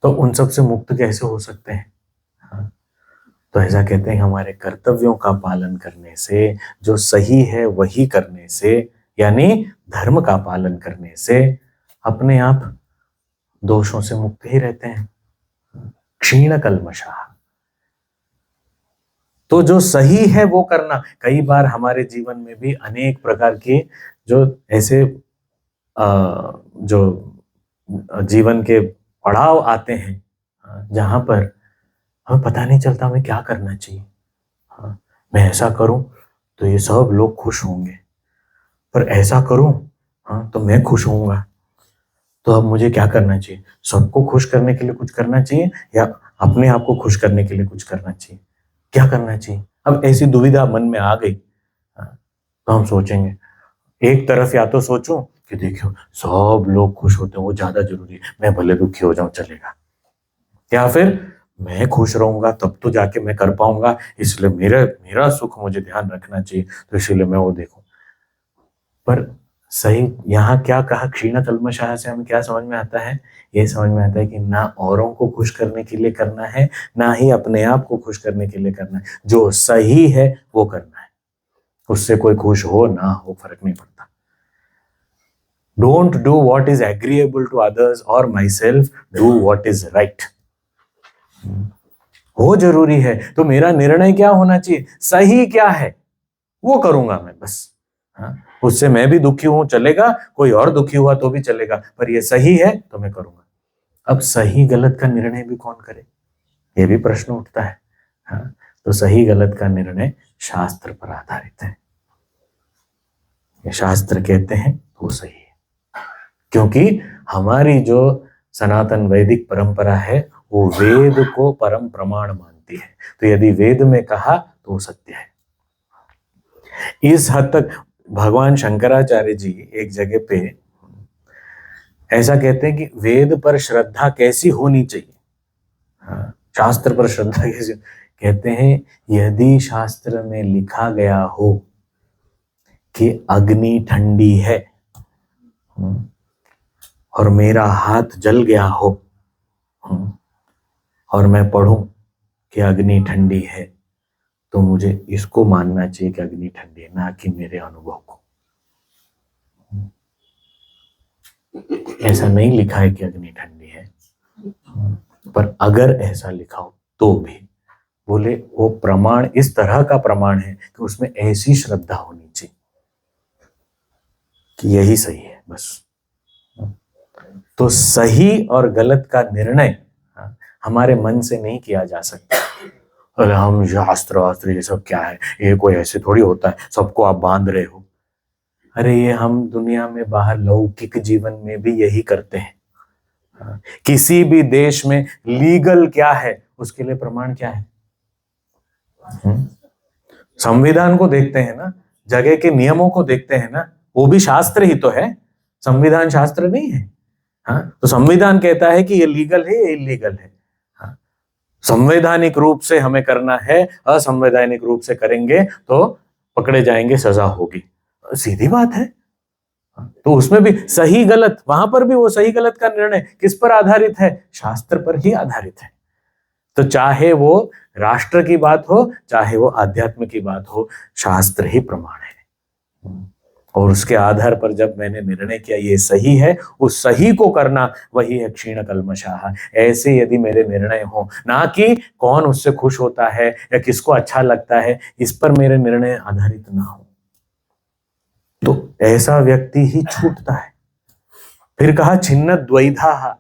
तो उन सब से मुक्त कैसे हो सकते हैं? तो ऐसा कहते हैं हमारे कर्तव्यों का पालन करने से, जो सही है वही करने से, यानी धर्म का पालन करने से अपने आप दोषों से मुक्त ही रहते हैं। क्षीण कल्मषाः, तो जो सही है वो करना। कई बार हमारे जीवन में भी अनेक प्रकार के जो ऐसे जो जीवन के पड़ाव आते हैं जहां पर हमें पता नहीं चलता हमें क्या करना चाहिए। हाँ, मैं ऐसा करूं तो ये सब लोग खुश होंगे, पर ऐसा करूं हाँ तो मैं खुश होऊंगा। तो अब मुझे क्या करना चाहिए? सबको खुश करने के लिए कुछ करना चाहिए या अपने आप को खुश करने के लिए कुछ करना चाहिए? क्या करना चाहिए? अब ऐसी दुविधा मन में आ गई, तो हम सोचेंगे एक तरफ या तो सोचूं कि देखियो सब लोग खुश होते हैं वो ज्यादा जरूरी है, मैं भले दुखी हो जाऊं चलेगा, या फिर मैं खुश रहूंगा तब तो जाके मैं कर पाऊंगा, इसलिए मेरा सुख मुझे ध्यान रखना चाहिए, तो इसीलिए मैं वो देखूं। पर सही यहाँ क्या कहा? क्षीण कल्मषाः से हमें क्या समझ में आता है? ये समझ में आता है कि ना औरों को खुश करने के लिए करना है, ना ही अपने आप को खुश करने के लिए करना है। जो सही है वो करना है, उससे कोई खुश हो ना हो फर्क नहीं पड़ता। Don't do what is agreeable to others और myself, do what is right. वो जरूरी है, तो मेरा निर्णय क्या होना चाहिए? सही क्या है वो करूंगा मैं बस। हाँ, उससे मैं भी दुखी हूं चलेगा, कोई और दुखी हुआ तो भी चलेगा, पर ये सही है तो मैं करूंगा। अब सही गलत का निर्णय भी कौन करे, ये भी प्रश्न उठता है। हाँ, तो सही गलत का निर्णय शास्त्र पर आधारित है। ये शास्त्र कहते हैं वो सही है, क्योंकि हमारी जो सनातन वैदिक परंपरा है वो वेद को परम प्रमाण मानती है। तो यदि वेद में कहा तो वो सत्य है। इस हद तक भगवान शंकराचार्य जी एक जगह पे ऐसा कहते हैं कि वेद पर श्रद्धा कैसी होनी चाहिए, हाँ, शास्त्र पर श्रद्धा कैसी? कहते हैं यदि शास्त्र में लिखा गया हो कि अग्नि ठंडी है और मेरा हाथ जल गया हो और मैं पढ़ूं कि अग्नि ठंडी है, तो मुझे इसको मानना चाहिए कि अग्नि ठंडी है, ना कि मेरे अनुभव को। ऐसा नहीं लिखा है कि अग्नि ठंडी है, पर अगर ऐसा लिखा हो तो भी बोले वो प्रमाण इस तरह का प्रमाण है कि उसमें ऐसी श्रद्धा होनी चाहिए कि यही सही है बस। तो सही और गलत का निर्णय हमारे मन से नहीं किया जा सकता। अरे हम शास्त्र वास्त्र ये सब क्या है, ये कोई ऐसे थोड़ी होता है सबको आप बांध रहे हो। अरे ये हम दुनिया में बाहर लौकिक जीवन में भी यही करते हैं। किसी भी देश में लीगल क्या है उसके लिए प्रमाण क्या है? संविधान को देखते हैं ना, जगह के नियमों को देखते हैं ना, वो भी शास्त्र ही तो है, संविधान शास्त्र नहीं है। हाँ, तो संविधान कहता है कि ये लीगल है, ये इलीगल है। हाँ, संवैधानिक रूप से हमें करना है, असंवैधानिक रूप से करेंगे तो पकड़े जाएंगे, सजा होगी, सीधी बात है। तो उसमें भी सही गलत, वहां पर भी वो सही गलत का निर्णय किस पर आधारित है? शास्त्र पर ही आधारित है। तो चाहे वो राष्ट्र की बात हो, चाहे वो आध्यात्म की बात हो, शास्त्र ही प्रमाण है। और उसके आधार पर जब मैंने निर्णय किया ये सही है, उस सही को करना वही है क्षीण कल्मषाः। ऐसे यदि मेरे निर्णय हो, ना कि कौन उससे खुश होता है या किसको अच्छा लगता है, इस पर मेरे निर्णय आधारित ना हो, तो ऐसा व्यक्ति ही छूटता है। फिर कहा छिन्न द्वैधा।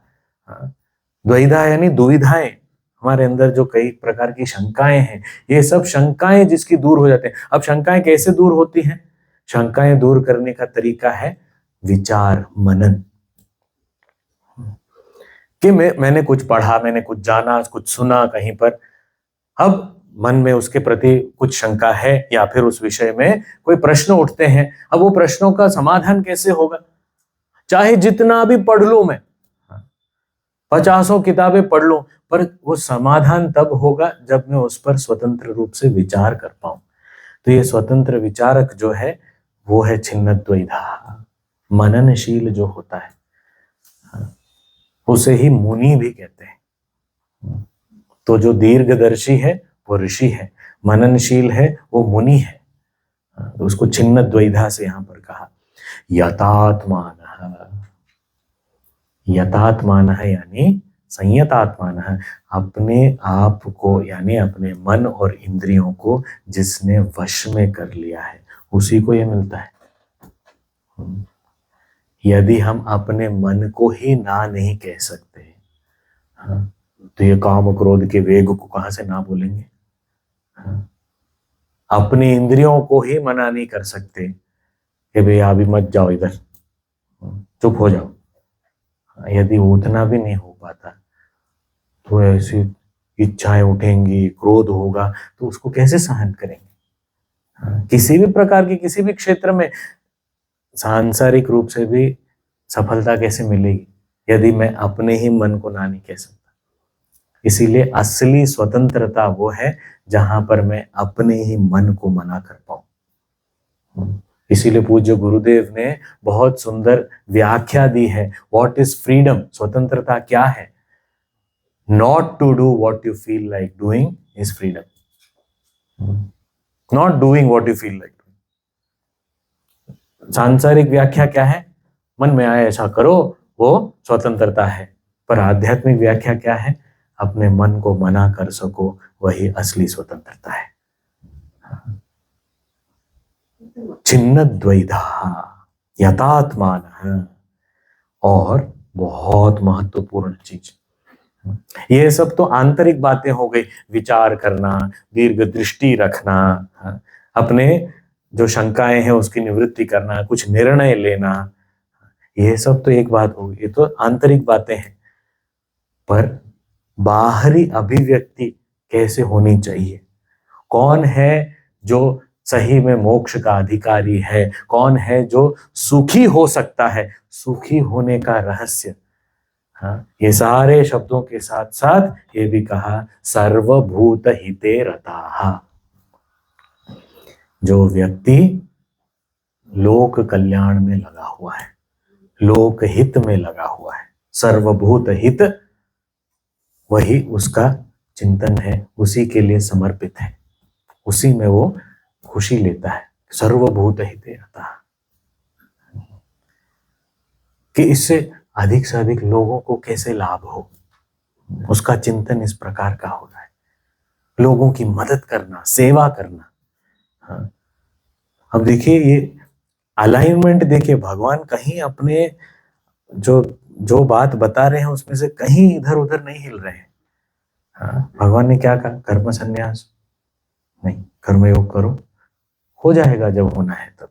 द्वैधा यानी दुविधाएं, हमारे अंदर जो कई प्रकार की शंकाएं हैं, ये सब शंकाएं जिसकी दूर हो जाते हैं। अब शंकाएं कैसे दूर होती हैं? शंकाएं दूर करने का तरीका है विचार मनन। कि मैंने कुछ पढ़ा, मैंने कुछ जाना, कुछ सुना कहीं पर, अब मन में उसके प्रति कुछ शंका है या फिर उस विषय में कोई प्रश्न उठते हैं। अब वो प्रश्नों का समाधान कैसे होगा? चाहे जितना भी पढ़ लूं मैं, 50 किताबें पढ़ लूं, पर वो समाधान तब होगा जब मैं उस पर स्वतंत्र रूप से विचार कर पाऊं। तो ये स्वतंत्र विचारक जो है वो है छिन्नद्वैधा, मननशील जो होता है, उसे ही मुनि भी कहते हैं। तो जो दीर्घदर्शी है वो ऋषि है, मननशील है वो मुनि है। तो उसको छिन्नद्वैधा से यहां पर कहा। यतात्मान, यतात्मान यानी संयतात्मान, अपने आप को यानी अपने मन और इंद्रियों को जिसने वश में कर लिया है उसी को यह मिलता है। यदि हम अपने मन को ही ना नहीं कह सकते, तो ये काम क्रोध के वेग को कहां से ना बोलेंगे? अपनी इंद्रियों को ही मना नहीं कर सकते कि भाई अभी मत जाओ, इधर चुप हो जाओ, यदि उतना भी नहीं हो पाता तो ऐसी इच्छाएं उठेंगी, क्रोध होगा, तो उसको कैसे सहन करेंगे? किसी भी प्रकार की किसी भी क्षेत्र में सांसारिक रूप से भी सफलता कैसे मिलेगी यदि मैं अपने ही मन को ना नहीं कह सकता? इसीलिए असली स्वतंत्रता वो है जहां पर मैं अपने ही मन को मना कर पाऊं। इसीलिए पूज्य गुरुदेव ने बहुत सुंदर व्याख्या दी है। What is freedom? स्वतंत्रता क्या है? Not to do what you feel like doing is freedom. Not doing what you feel like. सांसारिक व्याख्या क्या है? मन में आए ऐसा करो, वो स्वतंत्रता है। पर आध्यात्मिक व्याख्या क्या है? अपने मन को मना कर सको, वही असली स्वतंत्रता है। छिन्नद्वैधा यतात्मान। और बहुत महत्वपूर्ण चीज, ये सब तो आंतरिक बातें हो गई, विचार करना, दीर्घ दृष्टि रखना, अपने जो शंकाएं हैं उसकी निवृत्ति करना, कुछ निर्णय लेना, ये सब तो एक बात होगी, ये तो आंतरिक बातें हैं। पर बाहरी अभिव्यक्ति कैसे होनी चाहिए? कौन है जो सही में मोक्ष का अधिकारी है? कौन है जो सुखी हो सकता है? सुखी होने का रहस्य, ये सारे शब्दों के साथ साथ ये भी कहा सर्वभूत हिते रताः। जो व्यक्ति लोक कल्याण में लगा हुआ है, लोक हित में लगा हुआ है, सर्वभूत हित वही उसका चिंतन है, उसी के लिए समर्पित है, उसी में वो खुशी लेता है। सर्वभूत हिते रताः, कि इससे अधिक से अधिक लोगों को कैसे लाभ हो, उसका चिंतन इस प्रकार का हो रहा है। लोगों की मदद करना, सेवा करना। अब देखिए ये अलाइनमेंट देखिए, भगवान कहीं अपने जो बात बता रहे हैं उसमें से कहीं इधर उधर नहीं हिल रहे हैं। भगवान ने क्या कहा? कर्म संन्यास नहीं, कर्मयोग करो, हो जाएगा जब होना है तब।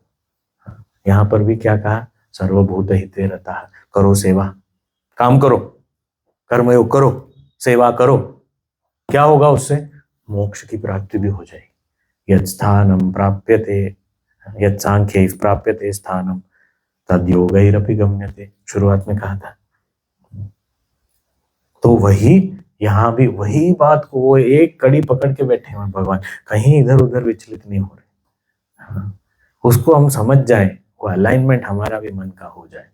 यहां पर भी क्या कहा? सर्वभूत हिते रताः, करो सेवा, काम करो, कर्मयोग करो, सेवा करो। क्या होगा उससे? मोक्ष की प्राप्ति भी हो जाएगी। यत् स्थानम प्राप्यते, यत् सांख्यै प्राप्यते स्थानम तद योगैरपि गम्यते, शुरुआत में कहा था। तो वही यहां भी वही बात को वो एक कड़ी पकड़ के बैठे हुए भगवान, कहीं इधर उधर विचलित नहीं हो रहे। उसको हम समझ जाए, वो अलाइनमेंट हमारा भी मन का हो जाए।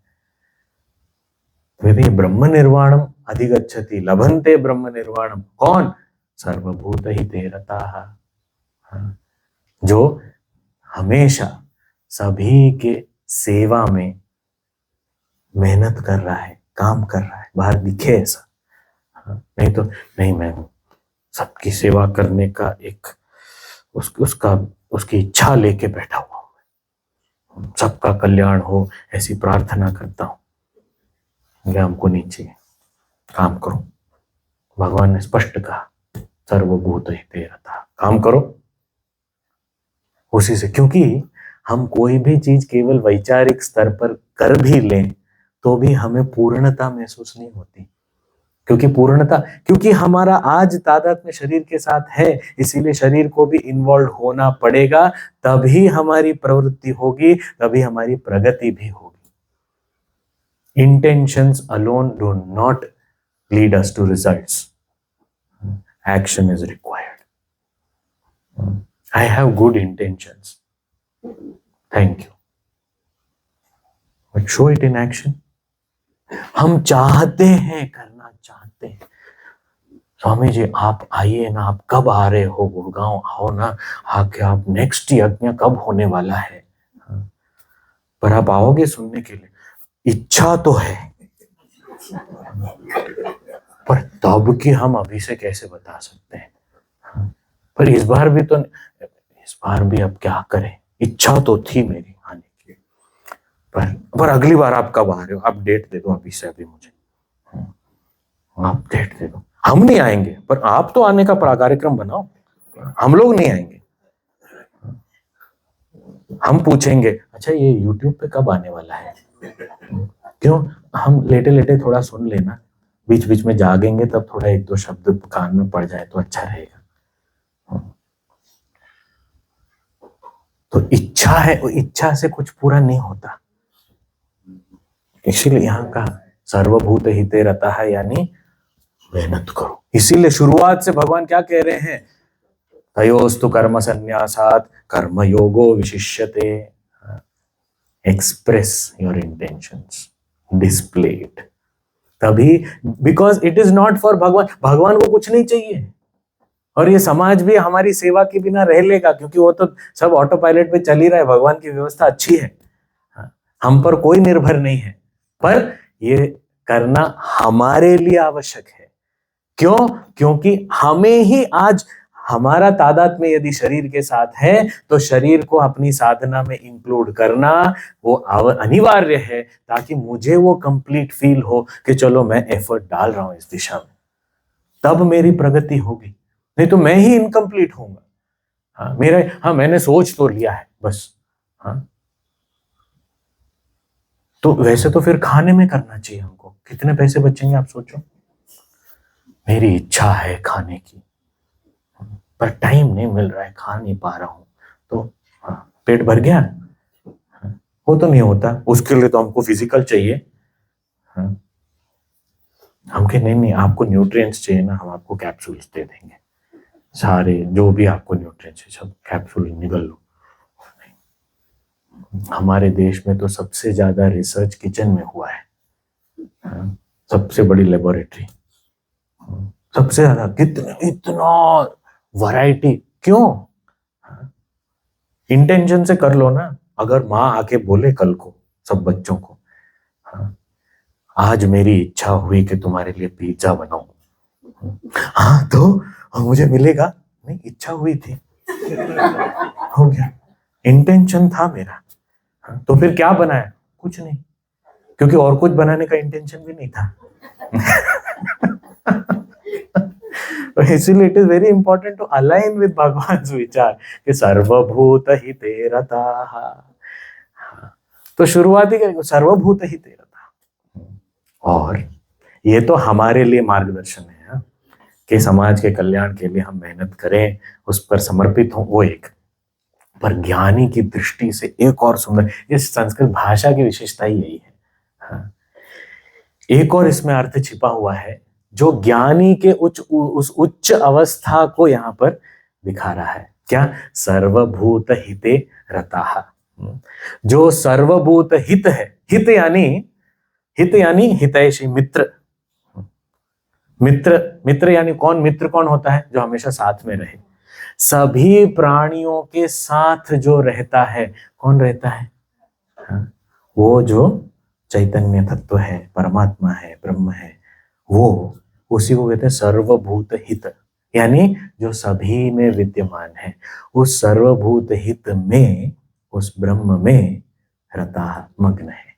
तो ब्रह्म निर्वाणम अधिगच्छति, लभन्ते ब्रह्म निर्वाणम। कौन? सर्वभूत हिते रताः, जो हमेशा सभी के सेवा में मेहनत कर रहा है, काम कर रहा है, बाहर दिखे ऐसा। नहीं तो नहीं, मैं सबकी सेवा करने का एक उसकी इच्छा लेके बैठा हुआ हूं, सबका कल्याण हो ऐसी प्रार्थना करता हूं। ये हमको नहीं चाहिए। काम करो, भगवान ने स्पष्ट कहा सर्वभूत हिते रतः, काम करो उसी से। क्योंकि हम कोई भी चीज केवल वैचारिक स्तर पर कर भी लें तो भी हमें पूर्णता महसूस नहीं होती। क्योंकि हमारा आज तादाद में शरीर के साथ है, इसीलिए शरीर को भी इन्वॉल्व होना पड़ेगा, तभी हमारी प्रवृत्ति होगी, तभी हमारी प्रगति भी होगी। Intentions alone do not lead us to results, action is required. I have good intentions, thank you, but show it in action. हम चाहते हैं, करना चाहते हैं। स्वामी जी आप आइए ना, आप कब आ रहे हो गुड़गांव, आओ ना, आके आप नेक्स्ट यज्ञ कब होने वाला है, पर आप आओगे सुनने के लिए? इच्छा तो है, पर तब की हम अभी से कैसे बता सकते हैं। पर इस बार भी अब क्या करें, इच्छा तो थी मेरी आने की, पर अगली बार आप कब आ रहे हो, आप डेट दे दो अभी से, अभी मुझे आप डेट दे दो। हम नहीं आएंगे, पर आप तो आने का कार्यक्रम बनाओ। हम लोग नहीं आएंगे, हम पूछेंगे अच्छा ये YouTube पे कब आने वाला है। क्यों? हम लेटे लेटे थोड़ा सुन लेना, बीच बीच में जागेंगे तब थोड़ा एक दो शब्द कान में पड़ जाए तो अच्छा रहेगा। तो इच्छा है, इच्छा से कुछ पूरा नहीं होता। इसीलिए यहाँ का सर्वभूत हिते रतः है, यानी मेहनत करो। इसीलिए शुरुआत से भगवान क्या कह रहे हैं, तयोस्तु कर्म संन्यासात् कर्म योगो विशिष्यते। Express your intentions, display it. तभी, because it is not for Bhagwan को कुछ नहीं चाहिए, और ये समाज भी हमारी सेवा के बिना रह लेगा, क्योंकि वो तो सब ऑटो पायलट पे चल ही रहा है। भगवान की व्यवस्था अच्छी है, हम पर कोई निर्भर नहीं है, पर ये करना हमारे लिए आवश्यक है। क्यों? क्योंकि हमें ही आज हमारा तादाद में यदि शरीर के साथ है तो शरीर को अपनी साधना में इंक्लूड करना वो अनिवार्य है, ताकि मुझे वो कंप्लीट फील हो कि चलो मैं एफर्ट डाल रहा हूं इस दिशा में, तब मेरी प्रगति होगी। नहीं तो मैं ही इनकम्प्लीट होऊंगा। मैंने सोच तो लिया है बस। तो वैसे तो फिर खाने में करना चाहिए हमको, कितने पैसे बचेंगे आप सोचो। मेरी इच्छा है खाने की, पर टाइम नहीं मिल रहा है, खा नहीं पा रहा हूं, तो पेट भर गया, वो तो नहीं होता। उसके लिए तो हमको फिजिकल चाहिए। हमके नहीं, आपको न्यूट्रिएंट्स चाहिए ना, हम आपको कैप्सूल्स दे देंगे, सारे जो भी आपको न्यूट्रिएंट्स है सब कैप्सूल निगल लो। हमारे देश में तो सबसे ज्यादा रिसर्च किचन में हुआ है, सबसे बड़ी लेबोरेटरी, सबसे ज्यादा, इतना वैरायटी। क्यों? इंटेंशन से कर लो ना। अगर माँ आके बोले कल को सब बच्चों को, आज मेरी इच्छा हुई कि तुम्हारे लिए पिज्जा बनाऊं, तो मुझे मिलेगा? नहीं, इच्छा हुई थी, हो गया, इंटेंशन था मेरा। तो फिर क्या बनाया? कुछ नहीं, क्योंकि और कुछ बनाने का इंटेंशन भी नहीं था। इसीलिए it is very important to align with भगवान विचार कि सर्वभूत हिते रतः। तो शुरुआती करेंगे सर्वभूत हिते रतः, और ये तो हमारे लिए मार्गदर्शन है कि समाज के कल्याण के लिए हम मेहनत करें, उस पर समर्पित हों, वो एक। पर ज्ञानी की दृष्टि से एक और सुंदर, इस संस्कृत भाषा की विशेषता ही यही है। एक और इसमें अर्थ छिपा हुआ है जो ज्ञानी के उस उच्च अवस्था को यहां पर दिखा रहा है। क्या? सर्वभूत हिते रतः। जो सर्वभूत हित है, हित यानी हितैषी, मित्र। मित्र यानी कौन? मित्र कौन होता है? जो हमेशा साथ में रहे, सभी प्राणियों के साथ जो रहता है। कौन रहता है? वो जो चैतन्य तत्व है, परमात्मा है, ब्रह्म है, वो उसी को कहते हैं सर्वभूत हित, यानी जो सभी में विद्यमान है। उस सर्वभूत हित में, उस ब्रह्म में रता मग्न है।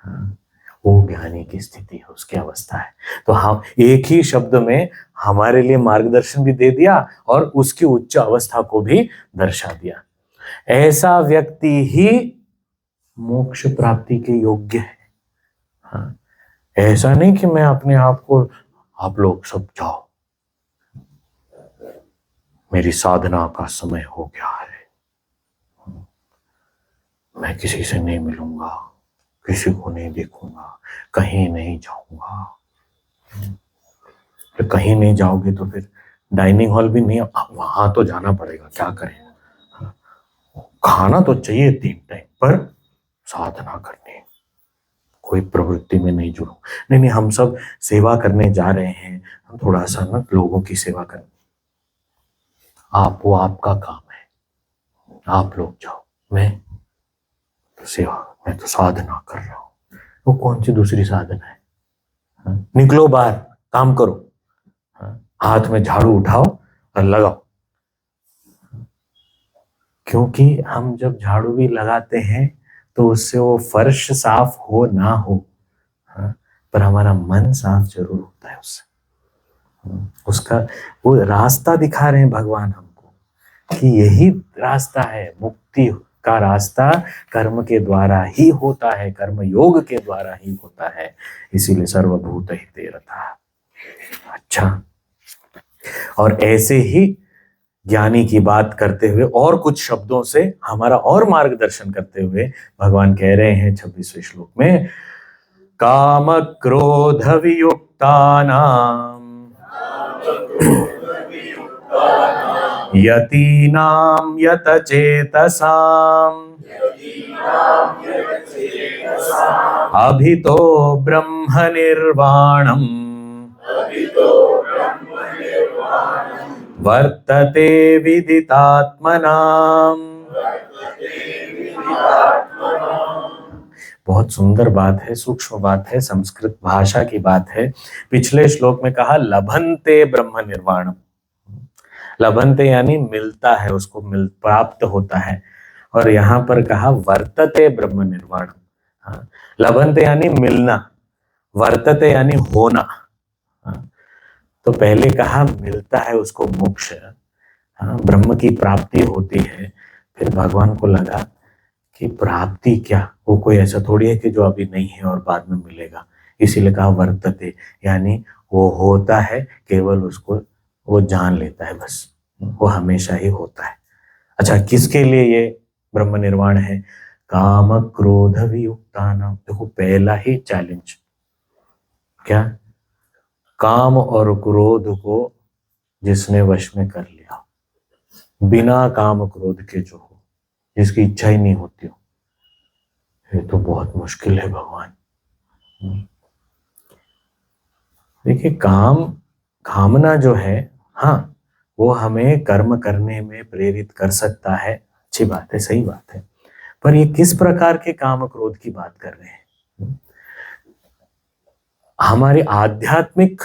हाँ, वो ज्ञानी की स्थिति है, उसकी अवस्था है। तो हम एक ही शब्द में हमारे लिए मार्गदर्शन भी दे दिया और उसकी उच्च अवस्था को भी दर्शा दिया। ऐसा व्यक्ति ही मोक्ष प्राप्ति के योग्य है। हाँ, ऐसा नहीं कि मैं अपने आप को, आप लोग सब जाओ, मेरी साधना का समय हो गया है, मैं किसी से नहीं मिलूंगा, किसी को नहीं देखूंगा, कहीं नहीं जाऊंगा। तो कहीं नहीं जाओगे तो फिर डाइनिंग हॉल भी नहीं, वहां तो जाना पड़ेगा, क्या करें। खाना तो चाहिए 3 टाइम, पर साधना करनी, कोई प्रवृत्ति में नहीं जुड़ो। नहीं, हम सब सेवा करने जा रहे हैं, हम थोड़ा सा ना लोगों की सेवा करें। वो आपका काम है, आप लोग जाओ, मैं तो सेवा, मैं तो साधना कर रहा हूँ। वो कौन सी दूसरी साधना है? निकलो बाहर, काम करो, हाथ में झाड़ू उठाओ और लगाओ। क्योंकि हम जब झाड़ू भी लगाते हैं तो उससे वो फर्श साफ हो ना हो, पर हमारा मन साफ जरूर होता है उससे। उसका वो रास्ता दिखा रहे हैं भगवान हमको कि यही रास्ता है, मुक्ति का रास्ता कर्म के द्वारा ही होता है, कर्म योग के द्वारा ही होता है। इसीलिए सर्वभूत हिते रता। अच्छा, और ऐसे ही ज्ञानी की बात करते हुए और कुछ शब्दों से हमारा और मार्गदर्शन करते हुए भगवान कह रहे हैं 26वें श्लोक में, काम क्रोध वियुक्तानां यतीनां यतचेतसाम् अभितो ब्रह्म निर्वाणम् वर्तते विदितात्मनाम्। बहुत सुंदर बात है, सूक्ष्म बात है, संस्कृत भाषा की बात है। पिछले श्लोक में कहा लभन्ते ब्रह्म निर्वाणम। लभन्ते यानी मिलता है, उसको प्राप्त होता है। और यहाँ पर कहा वर्तते ब्रह्म निर्वाणम। लभन्ते यानी मिलना, वर्तते यानी होना। तो पहले कहा मिलता है उसको मोक्ष, ब्रह्म की प्राप्ति होती है। फिर भगवान को लगा कि प्राप्ति क्या, वो कोई ऐसा थोड़ी है कि जो अभी नहीं है और बाद में मिलेगा। इसीलिए कहा वर्तते, यानी वो होता है, केवल उसको वो जान लेता है, बस वो हमेशा ही होता है। अच्छा, किसके लिए ये ब्रह्म निर्वाण है? काम क्रोध वियुक्तानां। देखो पहला ही चैलेंज क्या, काम और क्रोध को जिसने वश में कर लिया, बिना काम क्रोध के जो हो, जिसकी इच्छा ही नहीं होती हो, ये तो बहुत मुश्किल है भगवान। देखिए कामना जो है, हाँ वो हमें कर्म करने में प्रेरित कर सकता है, अच्छी बात है, सही बात है। पर ये किस प्रकार के काम क्रोध की बात कर रहे हैं? हमारे आध्यात्मिक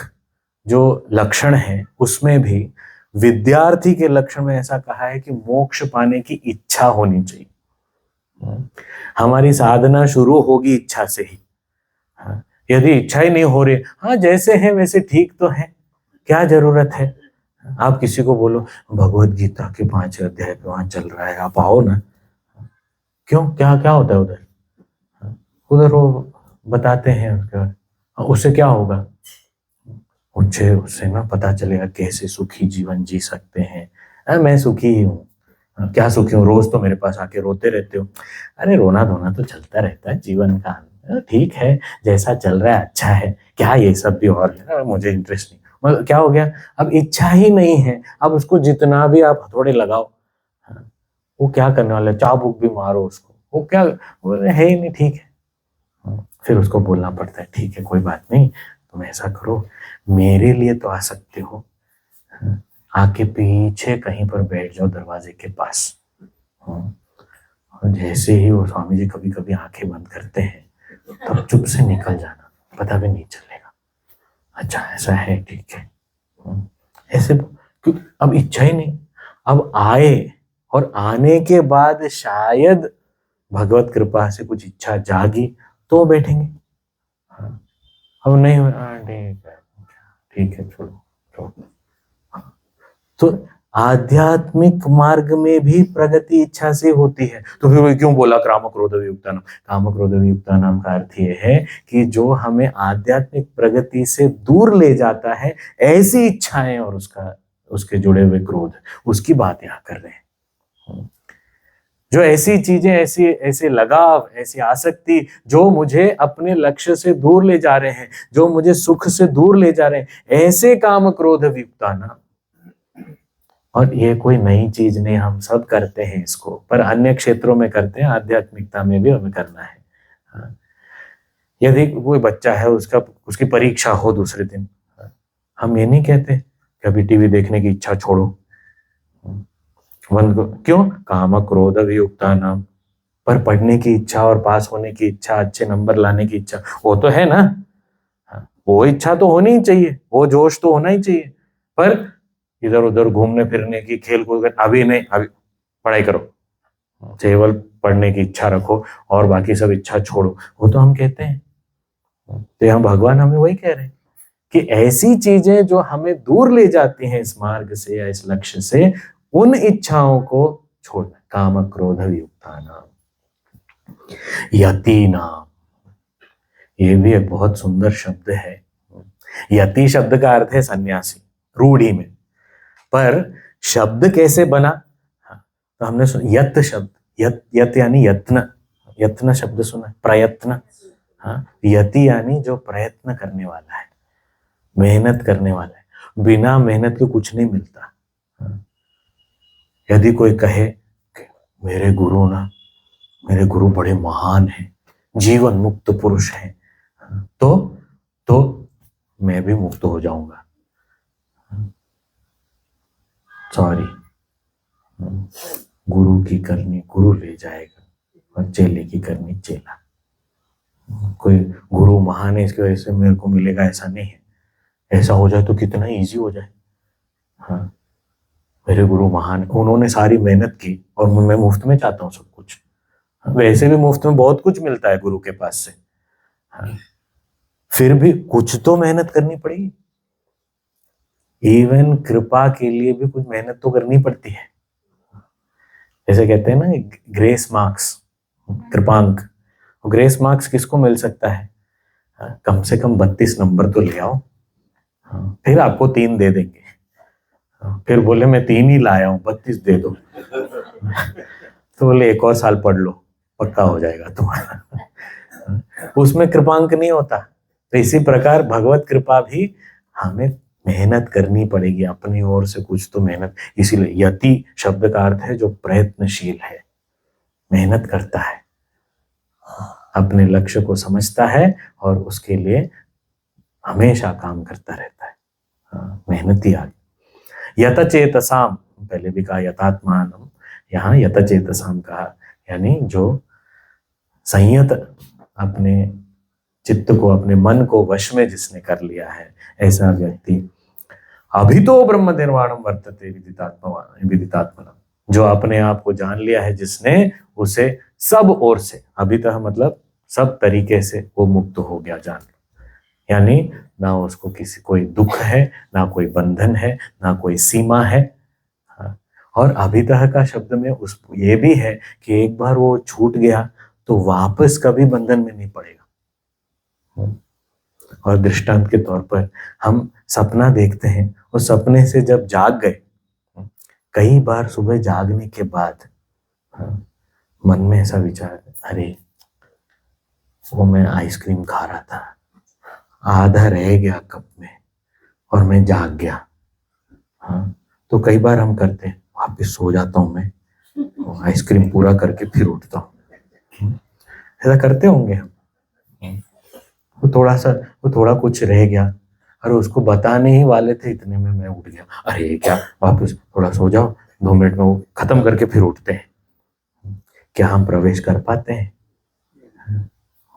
जो लक्षण है उसमें भी विद्यार्थी के लक्षण में ऐसा कहा है कि मोक्ष पाने की इच्छा होनी चाहिए। हमारी साधना शुरू होगी इच्छा से ही। यदि इच्छा ही नहीं हो रही, हाँ जैसे है वैसे ठीक तो है, क्या जरूरत है। आप किसी को बोलो भगवत गीता के 5 अध्याय पे वहां चल रहा है, आप आओ ना। क्यों, क्या क्या होता है उधर? उधर वो बताते हैं, उससे क्या होगा? उससे ना पता चलेगा कैसे सुखी जीवन जी सकते हैं। मैं सुखी ही हूँ। क्या सुखी हूँ? रोज तो मेरे पास आके रोते रहते हो। अरे रोना धोना तो चलता रहता है जीवन का, ठीक है, जैसा चल रहा है अच्छा है, क्या ये सब भी और है, मुझे इंटरेस्ट नहीं। मगर क्या हो गया, अब इच्छा ही नहीं है। अब उसको जितना भी आप हथौड़े लगाओ, वो क्या करने वाला है? चाबुक भी मारो उसको, वो क्या, वो है ही नहीं, ठीक है। फिर उसको बोलना पड़ता है, ठीक है कोई बात नहीं, तुम ऐसा करो, मेरे लिए तो आ सकते हो, आके पीछे कहीं पर बैठ जाओ दरवाजे के पास, और जैसे ही वो स्वामी जी कभी कभी आंखें बंद करते हैं तब चुप से निकल जाना, पता भी नहीं चलेगा। अच्छा ऐसा है, ठीक है। ऐसे क्यों, अब इच्छा ही नहीं, अब आए और आने के बाद शायद भगवत कृपा से कुछ इच्छा जागी तो बैठेंगे। हाँ, अब नहीं हुआ, ठीक है छोड़ो छोड़ो। तो आध्यात्मिक मार्ग में भी प्रगति इच्छा से होती है। तो फिर क्यों बोला काम क्रोध वियुक्ता नाम? काम क्रोध वियुक्ता नाम का अर्थ ये है कि जो हमें आध्यात्मिक प्रगति से दूर ले जाता है, ऐसी इच्छाएं और उसके जुड़े हुए क्रोध, उसकी बात यहाँ कर रहे हैं। जो ऐसी चीजें, ऐसी ऐसे लगाव, ऐसी आसक्ति जो मुझे अपने लक्ष्य से दूर ले जा रहे हैं, जो मुझे सुख से दूर ले जा रहे हैं, ऐसे काम क्रोध वियुक्ता नाम। और ये कोई नई चीज नहीं, हम सब करते हैं इसको, पर अन्य क्षेत्रों में करते हैं, आध्यात्मिकता में भी हमें करना है। हाँ। यदि कोई बच्चा है, उसकी परीक्षा हो दूसरे दिन, हम ये नहीं कहते कभी टीवी देखने की इच्छा छोड़ो, बंद करो। क्यों? काम क्रोध वियुक्ता नाम। पर पढ़ने की इच्छा और पास होने की इच्छा, अच्छे नंबर लाने की इच्छा, वो तो है ना। वो इच्छा तो होनी ही चाहिए, वो जोश तो होना ही चाहिए। पर इधर उधर घूमने फिरने की, खेल कूद कर, अभी नहीं, अभी पढ़ाई करो, केवल पढ़ने की इच्छा रखो और बाकी सब इच्छा छोड़ो, वो तो हम कहते हैं। तो यहाँ भगवान हमें वही कह रहे हैं कि ऐसी चीजें जो हमें दूर ले जाती हैं इस मार्ग से या इस लक्ष्य से, उन इच्छाओं को छोड़ना। काम क्रोध वियुक्ता नाम यति नाम, ये भी एक बहुत सुंदर शब्द है। यति शब्द का अर्थ है सन्यासी, रूढ़ी में। पर शब्द कैसे बना? तो हमने सुना यत शब्द, यत यानी यत्न, यत्न शब्द सुना, प्रयत्न। हाँ, यति यानी जो प्रयत्न करने वाला है, मेहनत करने वाला है। बिना मेहनत के कुछ नहीं मिलता। यदि कोई कहे मेरे गुरु बड़े महान हैं, जीवन मुक्त पुरुष हैं, तो मैं भी मुक्त हो जाऊंगा। सॉरी, गुरु की करनी गुरु ले जाएगा और चेले की करनी चेला। कोई गुरु महान है इसकी वजह से मेरे को मिलेगा, ऐसा नहीं है। ऐसा हो जाए तो कितना इजी हो जाए। हाँ, मेरे गुरु महान, उन्होंने सारी मेहनत की और मैं मुफ्त में चाहता हूँ सब कुछ। वैसे भी मुफ्त में बहुत कुछ मिलता है गुरु के पास से। हाँ, फिर भी कुछ तो मेहनत करनी पड़ेगी। इवन कृपा के लिए भी कुछ मेहनत तो करनी पड़ती है। जैसे कहते हैं ना ग्रेस मार्क्स, कृपांक। ग्रेस मार्क्स किसको मिल सकता है? कम से कम 32 नंबर तो ले आओ, फिर आपको 3 दे देंगे। फिर बोले मैं 3 ही लाया हूं, 32 दे दो। तो बोले 1 और साल पढ़ लो, पक्का हो जाएगा तुम्हारा। उसमें कृपांक नहीं होता। तो इसी प्रकार भगवत कृपा भी हमें मेहनत करनी पड़ेगी, अपनी ओर से कुछ तो मेहनत। इसीलिए यति शब्द का अर्थ है जो प्रयत्नशील है, मेहनत करता है, अपने लक्ष्य को समझता है और उसके लिए हमेशा काम करता रहता है। मेहनती आदमी। यतचेतसाम, पहले भी कहा यथात्मानम, यहाँ यतचेतसाम कहा, यानी जो संयत, अपने चित्त को, अपने मन को वश में जिसने कर लिया है, ऐसा व्यक्ति। अभी तो ब्रह्म निर्वाणम वर्तते विदितात्मनम, जो अपने आप को जान लिया है जिसने, उसे सब ओर से, अभी तक मतलब सब तरीके से वो मुक्त हो गया, जान। यानी ना उसको कोई दुख है, ना कोई बंधन है, ना कोई सीमा है। और अभितः का शब्द में ये भी है कि एक बार वो छूट गया तो वापस कभी बंधन में नहीं पड़ेगा। और दृष्टांत के तौर पर हम सपना देखते हैं, उस सपने से जब जाग गए, कई बार सुबह जागने के बाद मन में ऐसा विचार, अरे वो मैं आइसक्रीम खा रहा था, आधा रह गया कप में और मैं जाग गया। हाँ, तो कई बार हम करते हैं, वापस सो जाता हूं मैं, आइसक्रीम पूरा करके फिर उठता हूँ। ऐसा करते होंगे हम। वो थोड़ा कुछ रह गया, अरे उसको बताने ही वाले थे, इतने में मैं उठ गया। अरे क्या, वापस थोड़ा सो जाओ, 2 मिनट में वो खत्म करके फिर उठते हैं। क्या हम प्रवेश कर पाते हैं?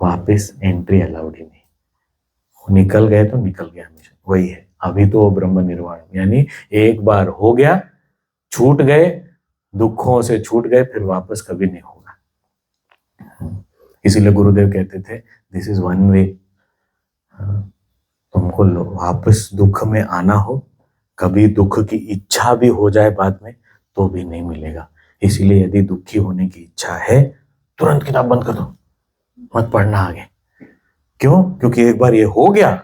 वापस एंट्री अलाउड ही नहीं। वो निकल गए तो निकल गया हमेशा, वही है। अभी तो वो ब्रह्म निर्वाण, यानी एक बार हो गया, छूट गए, दुखों से छूट गए, फिर वापस कभी नहीं होगा। इसीलिए गुरुदेव कहते थे दिस इज वन वे। तुमको वापस दुख में आना हो, कभी दुख की इच्छा भी हो जाए बाद में, तो भी नहीं मिलेगा। इसीलिए यदि दुखी होने की इच्छा है, तुरंत किताब बंद कर दो, मत पढ़ना आगे। क्यों? क्योंकि एक बार ये हो गया,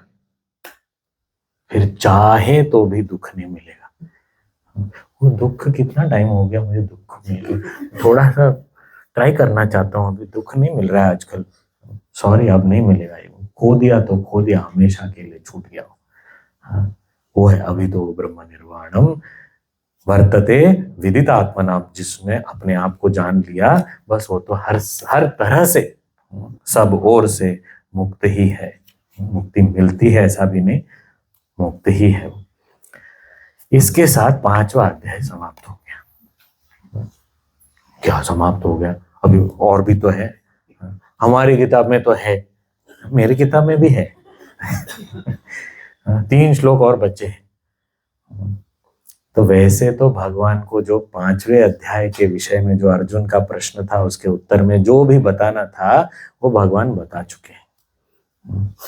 फिर चाहे तो भी दुख नहीं मिलेगा। वो दुख कितना टाइम हो गया मुझे दुख में, थोड़ा सा ट्राई करना चाहता हूँ, अभी दुख नहीं मिल रहा है आजकल, सॉरी अब नहीं मिलेगा। खो दिया तो खो दिया, हमेशा के लिए छूट गया। हाँ, वो है अभी तो ब्रह्म निर्वाणम वर्तते विदित आत्मनाम, जिसने अपने आप को जान लिया, बस वो तो हर तरह से, सब ओर से मुक्त ही है। मुक्ति मिलती है ऐसा भी नहीं, मुक्त ही है। इसके साथ 5वां अध्याय समाप्त हो गया। क्या समाप्त हो गया? अभी और भी तो है, हमारी किताब में तो है, मेरी किताब में भी है। 3 श्लोक और बचे हैं। तो वैसे तो भगवान को जो 5वें अध्याय के विषय में जो अर्जुन का प्रश्न था, उसके उत्तर में जो भी बताना था वो भगवान बता चुके हैं।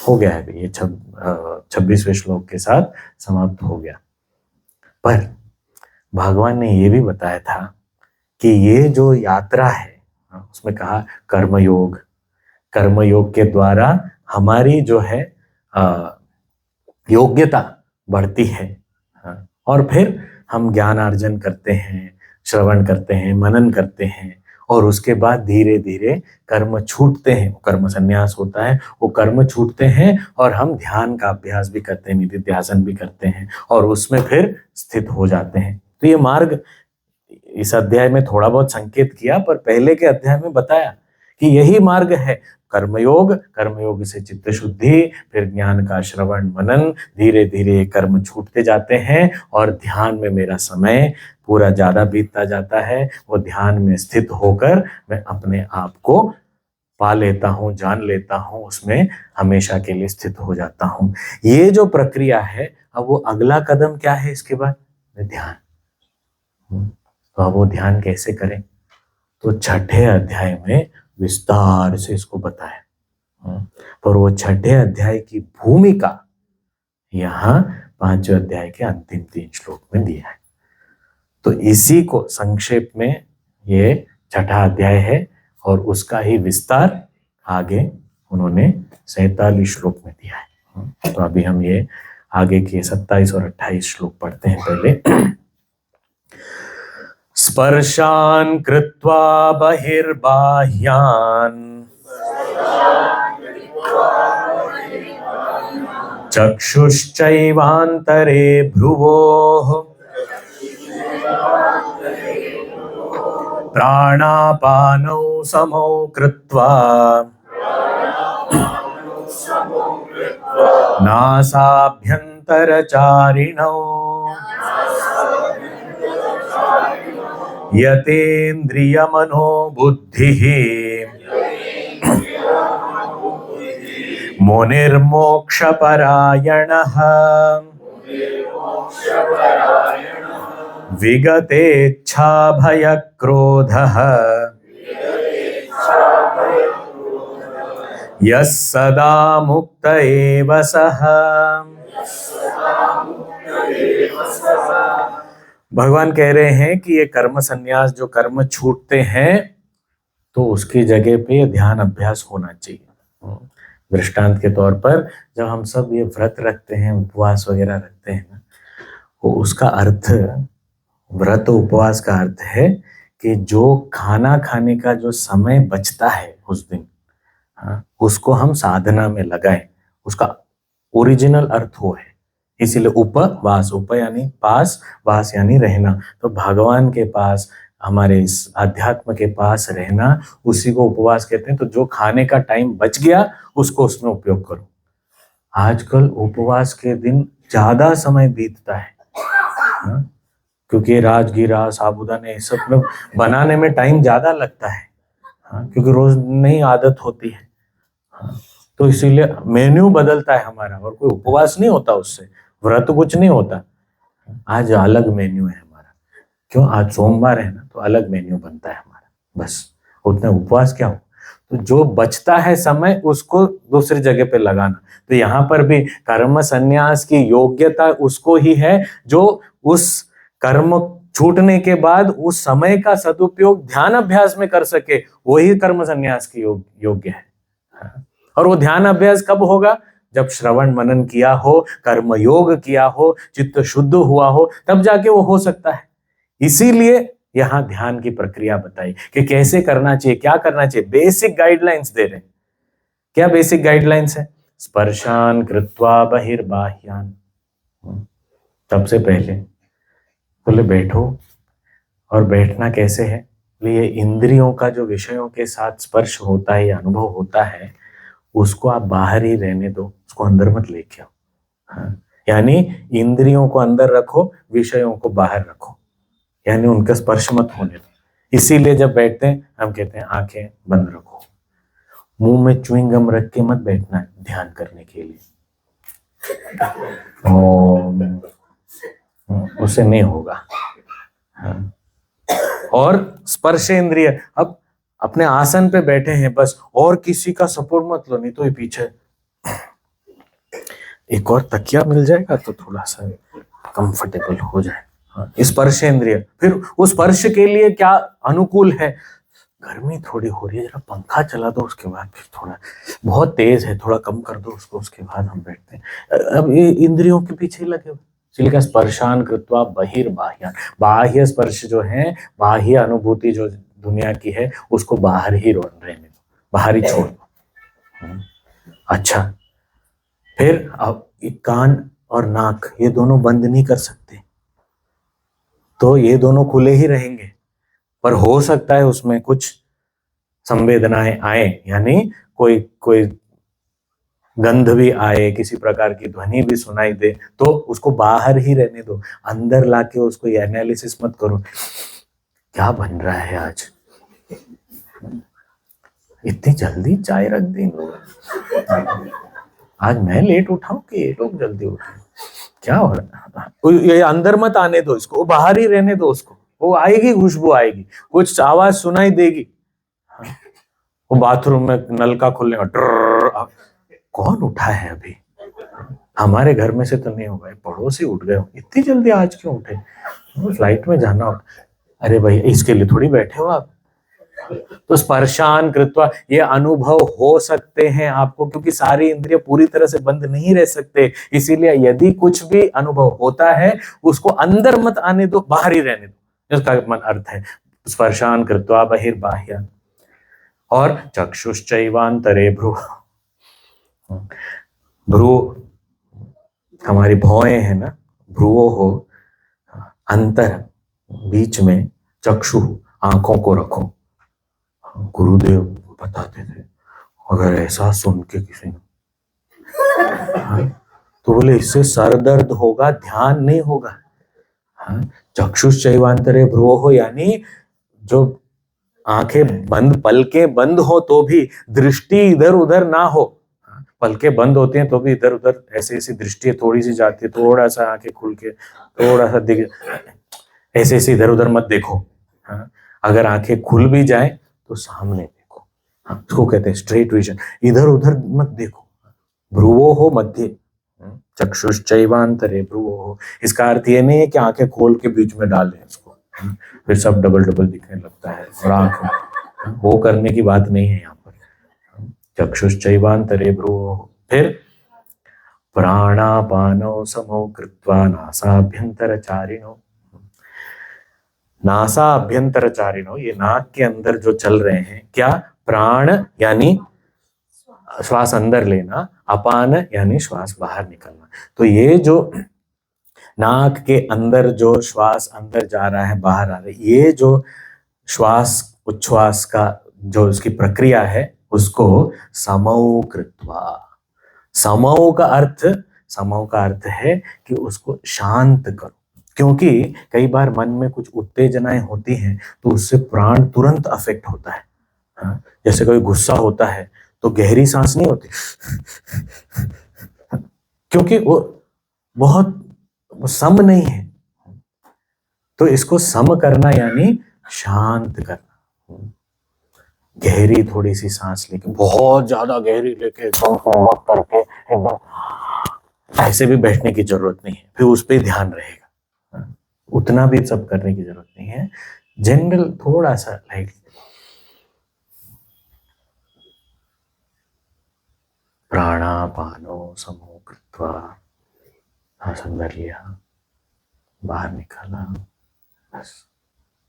हो गया है, ये 26वें श्लोक के साथ समाप्त हो गया। पर भगवान ने ये भी बताया था कि ये जो यात्रा है, उसमें कहा कर्मयोग, कर्मयोग के द्वारा हमारी जो है योग्यता बढ़ती है। और फिर हम ज्ञान अर्जन करते हैं, श्रवण करते हैं, मनन करते हैं, और उसके बाद धीरे धीरे कर्म छूटते हैं। कर्म संन्यास होता है, वो कर्म छूटते हैं और हम ध्यान का अभ्यास भी करते हैं, निधिध्यासन भी करते हैं, और उसमें फिर स्थित हो जाते हैं। तो ये मार्ग इस अध्याय में थोड़ा बहुत संकेत किया, पर पहले के अध्याय में बताया कि यही मार्ग है कर्मयोग। कर्मयोग से चित्त शुद्धि, फिर ज्ञान का श्रवण मनन, धीरे धीरे कर्म छूटते जाते हैं और ध्यान में मेरा समय पूरा ज्यादा बीतता जाता है। वो ध्यान में स्थित होकर मैं अपने आप को पा लेता हूँ, जान लेता हूँ, उसमें हमेशा के लिए स्थित हो जाता हूँ। ये जो प्रक्रिया है, अब वो अगला कदम क्या है इसके बाद? ध्यान। तो अब वो ध्यान कैसे करें? तो 6ठे अध्याय में विस्तार से इसको बताया। पर वो 6ठे अध्याय की भूमिका यहाँ 5वें अध्याय के अंतिम 3 श्लोक में दिया है। तो इसी को संक्षेप में ये 6ठा अध्याय है, और उसका ही विस्तार आगे उन्होंने 47 श्लोक में दिया है। तो अभी हम ये आगे के 27 और 28 श्लोक पढ़ते हैं। पहले स्पर्शान् कृत्वा बहिर्बाह्यान् चक्षुश्चैवान्तरे भ्रुवोः प्राणापानौ समौ कृत्वा नासाभ्यन्तरचारिणौ यतेन्द्रियमनोबुद्धिः मुनिर्मोक्षपरायणः विगतेच्छाभयक्रोधः यः सदा मुक्त एव सः। भगवान कह रहे हैं कि ये कर्म संन्यास, जो कर्म छूटते हैं, तो उसकी जगह पे ध्यान अभ्यास होना चाहिए। दृष्टांत के तौर पर जब हम सब ये व्रत रखते हैं, उपवास वगैरह रखते हैं ना, वो उसका अर्थ, व्रत उपवास का अर्थ है कि जो खाना खाने का जो समय बचता है उस दिन, उसको हम साधना में लगाएं। उसका ओरिजिनल अर्थ वो है। इसीलिए उपवास, उप यानी पास, वास यानी रहना। तो भगवान के पास, हमारे इस अध्यात्म के पास रहना, उसी को उपवास कहते हैं। तो जो खाने का टाइम बच गया उसको उसमें उपयोग करो। आजकल उपवास के दिन ज्यादा समय बीतता है, क्योंकि राजगीरा, साबूदाने, सब में बनाने में टाइम ज्यादा लगता है। हाँ, क्योंकि रोज नई आदत होती है। हाँ, तो इसीलिए मेन्यू बदलता है हमारा, और कोई उपवास नहीं होता उससे, व्रत कुछ नहीं होता। आज अलग मेन्यू है हमारा, क्यों, आज सोमवार है ना, तो अलग मेन्यू बनता है हमारा, बस। उतना उपवास क्या हो, तो जो बचता है समय उसको दूसरी जगह पे लगाना। तो यहाँ पर भी कर्म संन्यास की योग्यता उसको ही है जो उस कर्म छूटने के बाद उस समय का सदुपयोग ध्यान अभ्यास में कर सके, वही कर्म संन्यास की योग्य है। हाँ। और वो ध्यान अभ्यास कब होगा, जब श्रवण मनन किया हो, कर्म योग किया हो, चित्त शुद्ध हुआ हो, तब जाके वो हो सकता है। इसीलिए यहां ध्यान की प्रक्रिया बताई कि कैसे करना चाहिए, क्या करना चाहिए, बेसिक गाइडलाइंस दे रहे हैं। क्या बेसिक गाइडलाइंस है, स्पर्शान कृत्वा बहिर्बाह्यान। सबसे पहले बोले बैठो, और बैठना कैसे है, ये इंद्रियों का जो विषयों के साथ स्पर्श होता है या अनुभव होता है, उसको आप बाहर ही रहने दो, उसको अंदर मत लेके आओ। हाँ, यानी इंद्रियों को अंदर रखो, विषयों को बाहर रखो, यानी उनका स्पर्श मत होने दो। इसीलिए जब बैठते हैं हम कहते हैं आंखें बंद रखो, मुंह में च्युइंग गम रख के मत बैठना है ध्यान करने के लिए, उससे नहीं होगा। हाँ। और स्पर्श इंद्रिय, अब अपने आसन पे बैठे हैं बस, और किसी का सपोर्ट मत लो, नहीं तो ये पीछे एक और तकिया मिल जाएगा तो थोड़ा सा कंफर्टेबल हो जाए। हाँ, स्पर्श इंद्रिय, फिर उस स्पर्श के लिए क्या अनुकूल है, गर्मी थोड़ी हो रही है, जरा पंखा चला दो, उसके बाद फिर थोड़ा बहुत तेज है, थोड़ा कम कर दो उसको, उसके बाद हम बैठते हैं। अब ये इंद्रियों के पीछे लगे हुए, इसलिए का स्पर्शान कृत्वा बहिर्बाह्यान, बाह्य स्पर्श जो है, बाह्य अनुभूति जो दुनिया की है, उसको बाहर ही रहने दो, बाहर ही छोड़ दो। अच्छा, फिर अब कान और नाक ये दोनों बंद नहीं कर सकते, तो ये दोनों खुले ही रहेंगे, पर हो सकता है उसमें कुछ संवेदनाएं आए, यानी कोई कोई गंध भी आए, किसी प्रकार की ध्वनि भी सुनाई दे, तो उसको बाहर ही रहने दो, अंदर लाके उसको ये एनालिसिस मत करो क्या बन रहा है आज, इतनी जल्दी चाय रख दी इन लोगों, आज मैं लेट उठाऊं कि ये लोग जल्दी उठे, क्या हो रहा है, ये अंदर मत आने दो इसको, बाहर ही रहने दो उसको, वो आएगी, खुशबू आएगी, कुछ आवाज सुनाई देगी, वो बाथरूम में नल का खुलने का, कौन उठा है अभी, हमारे घर में से तो नहीं होगा, पड़ोसी उठ गए, इतनी जल्दी आज क्यों उठे, फ्लाइट में जाना हो, अरे भाई इसके लिए थोड़ी बैठे हो आप। तो स्पर्शान कृत्वा, ये अनुभव हो सकते हैं आपको, क्योंकि सारी इंद्रिय पूरी तरह से बंद नहीं रह सकते, इसीलिए यदि कुछ भी अनुभव होता है उसको अंदर मत आने दो, बाहर ही रहने दो, इसका मन अर्थ है स्पर्शान कृत्वा बहिर्बाह्यान। और चक्षुश्चैवांतरे भ्रू, भ्रू हमारी भौएं है ना, भ्रुवो हो, अंतर बीच में, चक्षु आंखों को रखो। गुरुदेव बताते थे अगर ऐसा सुन के किसी ने, तो बोले इससे सर दर्द होगा, ध्यान नहीं होगा। चक्षुश्चैवांतरे भ्रुवो हो, यानी जो आंखें बंद, पलकें बंद हो तो भी दृष्टि इधर उधर ना हो, पलकें बंद होती हैं तो भी इधर उधर ऐसी ऐसी दृष्टि थोड़ी सी जाती है, थोड़ा सा आंखें खुल के थोड़ा सा दिख, ऐसे ऐसे इधर उधर मत देखो। हाँ, अगर आंखें खुल भी जाए तो सामने देखो, हाँ, उसको कहते हैं स्ट्रेट विजन, इधर उधर मत देखो। भ्रुवो हो मध्य, चक्षुश्चैवांतरे भ्रुवो हो, इसका अर्थ ये नहीं है कि आंखें खोल के बीच में डाल दें इसको, फिर सब डबल डबल दिखने लगता है, और आंख वो करने की बात नहीं है यहाँ पर। चक्षुश्चैवांतरे भ्रुवो, फिर प्राणापानो समो कृत्वा नासाभ्यंतरचारिणो, नासाभ्यंतरचारिणो, ये नाक के अंदर जो चल रहे हैं, क्या, प्राण यानी श्वास अंदर लेना, अपान यानी श्वास बाहर निकलना, तो ये जो नाक के अंदर जो श्वास अंदर जा रहा है बाहर आ रहा है, ये जो श्वास उच्छ्वास का जो इसकी प्रक्रिया है, उसको समौ कृत्वा, समौ का अर्थ है कि उसको शांत करो, क्योंकि कई बार मन में कुछ उत्तेजनाएं होती हैं तो उससे प्राण तुरंत अफेक्ट होता है। हाँ, जैसे कोई गुस्सा होता है तो गहरी सांस नहीं होती, क्योंकि वो वो सम नहीं है। तो इसको सम करना यानी शांत करना। गहरी थोड़ी सी सांस लेके, बहुत ज्यादा गहरी लेके एकदम करके एकदम ऐसे भी बैठने की जरूरत नहीं है, फिर उस पर ध्यान रहेगा। उतना भी सब करने की जरूरत नहीं है। जनरल थोड़ा सा लाइक प्राणापानो समो कृत्वा, सांस अंदर लिया, बाहर निकाला, बस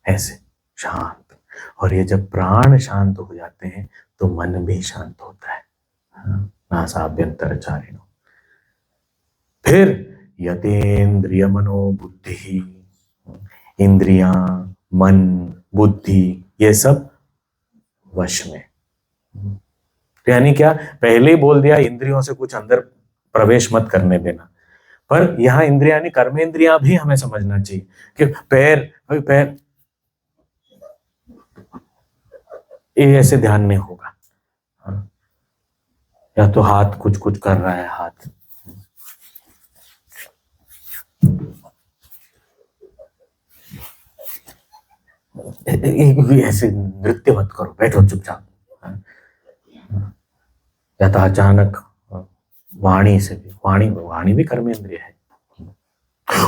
ऐसे शांत। और ये जब प्राण शांत हो जाते हैं तो मन भी शांत होता है। नासाभ्यंतरचारिणो। फिर यतेन्द्रिय मनो बुद्धि, इंद्रियां, मन, बुद्धि, ये सब वश में। यानी क्या, पहले ही बोल दिया इंद्रियों से कुछ अंदर प्रवेश मत करने देना। पर यहाँ इंद्रिया यानी कर्मेंद्रियां भी हमें समझना चाहिए कि पैर ये ऐसे ध्यान नहीं होगा। या तो हाथ कुछ कुछ कर रहा है, हाथ ऐसे नृत्य मत करो, बैठो चुपचाप। या तो अचानक वाणी से भी, वाणी भी कर्मेंद्रिय है।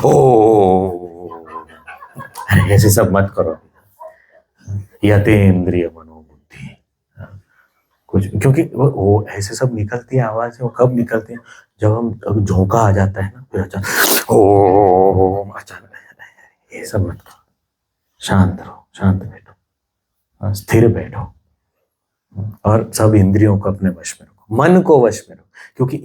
ओ ऐसे सब मत करो। यतेन्द्रिय मनोबुद्धि कुछ, क्योंकि वो ऐसे सब निकलती है आवाज, वो कब निकलती है, जब हम झोंका आ जाता है ना, फिर अचानक ओ अचानक, ये सब मत करो। शांत रहो, शांत बैठो, स्थिर बैठो, और सब इंद्रियों को अपने वश में रखो, मन को वश में रखो। क्योंकि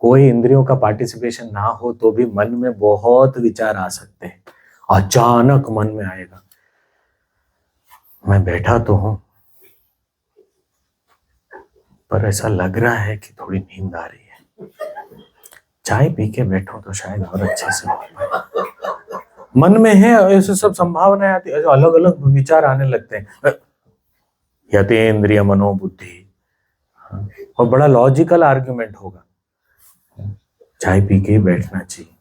कोई इंद्रियों का पार्टिसिपेशन ना हो तो भी मन में बहुत विचार आ सकते हैं। अचानक मन में आएगा, मैं बैठा तो हूं पर ऐसा लग रहा है कि थोड़ी नींद आ रही है, चाय पी के बैठो तो शायद और अच्छे से हो पाए। मन में है ऐसे सब संभावनाएं आती, अलग अलग विचार आने लगते हैं। यतेन्द्रिय मनोबुद्धि, और बड़ा लॉजिकल आर्ग्यूमेंट होगा, चाय पी के बैठना चाहिए,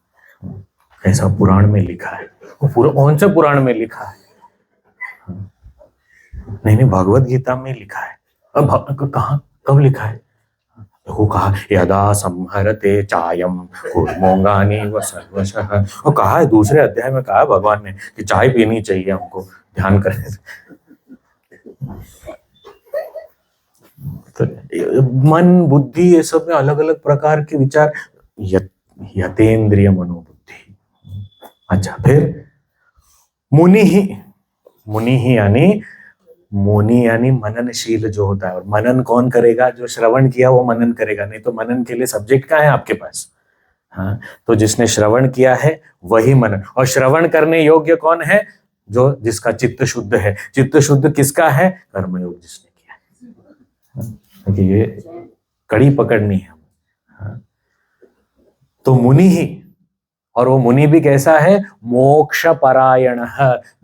ऐसा पुराण में लिखा है। वो कौन से पुराण में लिखा है? नहीं, भगवत गीता में लिखा है। अब कहाँ, कब लिखा है? देखो कहा, यदा संहरते चायम कूर्मोंगानि व सर्वशः। और कहा है दूसरे अध्याय में, कहा भगवान ने कि चाय पीनी चाहिए हमको ध्यान करने से। तो मन, बुद्धि, ये सब में अलग अलग प्रकार के विचार। यतेन्द्रिय मनोबुद्धि। अच्छा, फिर मुनि यानी मननशील जो होता है। और मनन कौन करेगा? जो श्रवण किया वो मनन करेगा, नहीं तो मनन के लिए सब्जेक्ट कहाँ है आपके पास? हाँ, तो जिसने श्रवण किया है वही मनन। और श्रवण करने योग्य कौन है? जिसका चित्त शुद्ध है। चित्त शुद्ध किसका है? कर्मयोग जिसने किया है। ये कड़ी पकड़नी है। हाँ, तो मुनि ही, और वो मुनि भी कैसा है? मोक्ष परायण।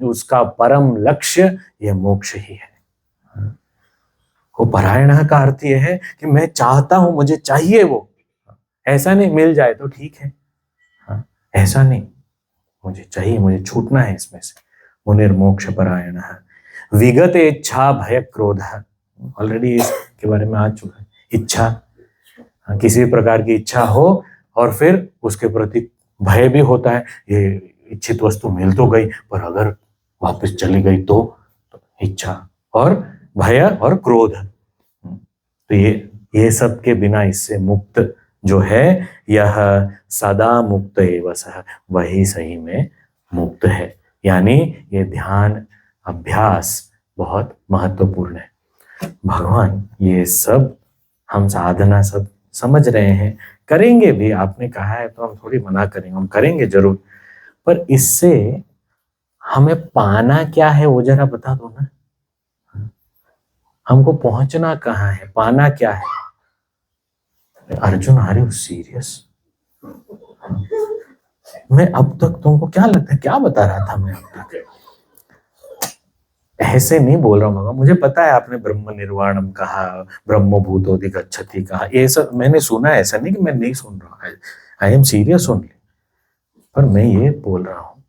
उसका परम लक्ष्य ये मोक्ष ही है। वो परायण का अर्थ ये है कि मैं चाहता हूं, मुझे चाहिए वो, ऐसा नहीं मिल जाए तो ठीक है, ऐसा नहीं, मुझे चाहिए, मुझे छूटना है इसमें से। मुनिर्मोक्ष परायण। विगत इच्छा भय क्रोध, ऑलरेडी इसके बारे में आ चुका है। इच्छा, किसी प्रकार की इच्छा हो और फिर उसके प्रति भय भी होता है, ये इच्छित वस्तु मिल तो गई पर अगर वापस चली गई तो इच्छा और भय और क्रोध। तो ये सब के बिना इससे मुक्त जो है, यह सदा मुक्त एव सः, वही सही में मुक्त है। यानी ये ध्यान अभ्यास बहुत महत्वपूर्ण है। भगवान ये सब हम साधना सब समझ रहे हैं, करेंगे भी। आपने कहा है तो हम थोड़ी मना करेंगे, हम करेंगे जरूर। पर इससे हमें पाना क्या है वो जरा बता दो ना। हमको पहुंचना कहाँ है, पाना क्या है? Arjun, are you serious? मैं अब तक तुमको क्या लगता है, क्या बता रहा था मैं अब तक? ऐसे नहीं बोल रहा हूँ, मुझे पता है आपने ब्रह्म निर्वाणम कहा, ब्रह्म भूतोधिगच्छति कहा, ये सब मैंने सुना है, ऐसा नहीं कि मैं नहीं सुन रहा हूँ, आई एम सीरियस ओनली। पर मैं ये बोल रहा हूं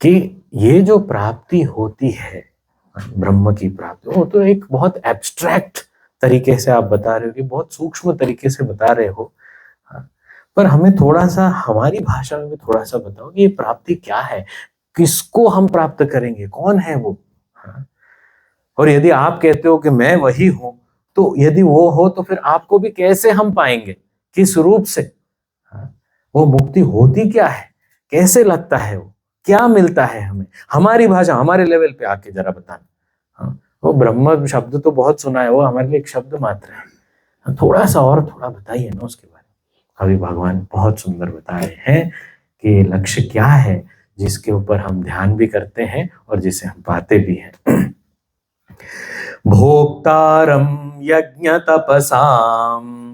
कि ये जो प्राप्ति होती है ब्रह्म की प्राप्ति, वो तो एक बहुत एब्स्ट्रैक्ट तरीके से आप बता रहे हो, कि बहुत सूक्ष्म तरीके से बता रहे हो। हाँ, पर हमें थोड़ा सा हमारी भाषा में भी थोड़ा सा बताओ कि ये प्राप्ति क्या है, किसको हम प्राप्त करेंगे, कौन है वो। हाँ, और यदि आप कहते हो कि मैं वही हूं, तो यदि वो हो तो फिर आपको भी कैसे हम पाएंगे, किस रूप से। हाँ, वो मुक्ति होती क्या है, कैसे लगता है, वो क्या मिलता है हमें, हमारी भाषा हमारे लेवल पे आके जरा बताना। हाँ, वो ब्रह्म शब्द तो बहुत सुना है, वो हमारे लिए एक शब्द मात्र है। हाँ, थोड़ा सा और थोड़ा बताइए ना उसके बारे में। अभी भगवान बहुत सुंदर बता रहे हैं कि लक्ष्य क्या है, जिसके ऊपर हम ध्यान भी करते हैं और जिसे हम पाते भी हैं। भोक्तारं यज्ञ तपसाम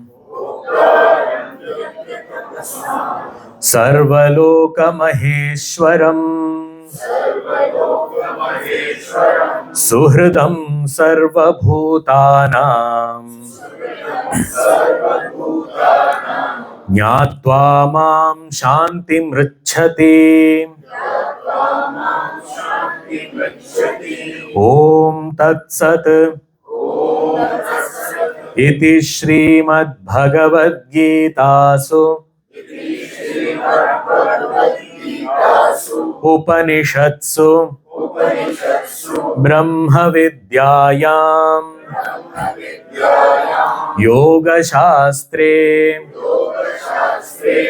सर्वलोक महेश्वरम सुहृदं सर्वभूतानां ज्ञात्वा मां शान्तिमृच्छति। ओम तत्सत् इति श्रीमद्भगवद्गीतासु उपनिषत्सु ब्रह्म विद्यायां योगशास्त्रे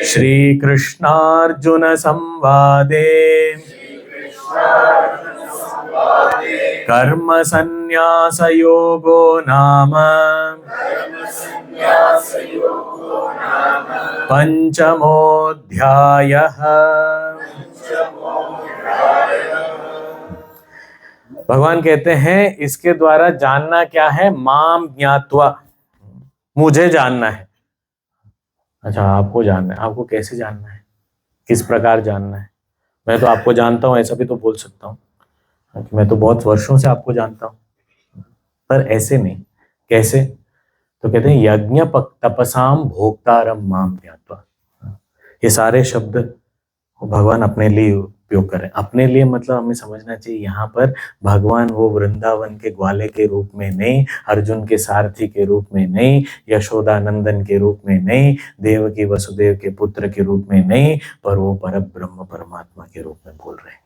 श्रीकृष्णार्जुन संवादे कर्म संन्यास योगो नाम पंचमोऽध्यायः। भगवान कहते हैं इसके द्वारा जानना क्या है, माम ज्ञात्वा, मुझे जानना है। अच्छा, आपको जानना है, आपको कैसे जानना है, किस प्रकार जानना है। मैं तो आपको जानता हूं, ऐसा भी तो बोल सकता हूँ, मैं तो बहुत वर्षों से आपको जानता हूं, पर ऐसे नहीं। कैसे, तो कहते हैं यज्ञ तपसाम भोक्तारम माम ज्ञात्वा। ये सारे शब्द भगवान अपने लिए उपयोग करें। अपने लिए मतलब हमें समझना चाहिए यहाँ पर भगवान वो वृंदावन के ग्वाले के रूप में नहीं, अर्जुन के सारथी के रूप में नहीं, यशोदानंदन के रूप में नहीं, देवकी वसुदेव के पुत्र के रूप में नहीं, पर वो पर ब्रह्म परमात्मा के रूप में बोल रहे हैं।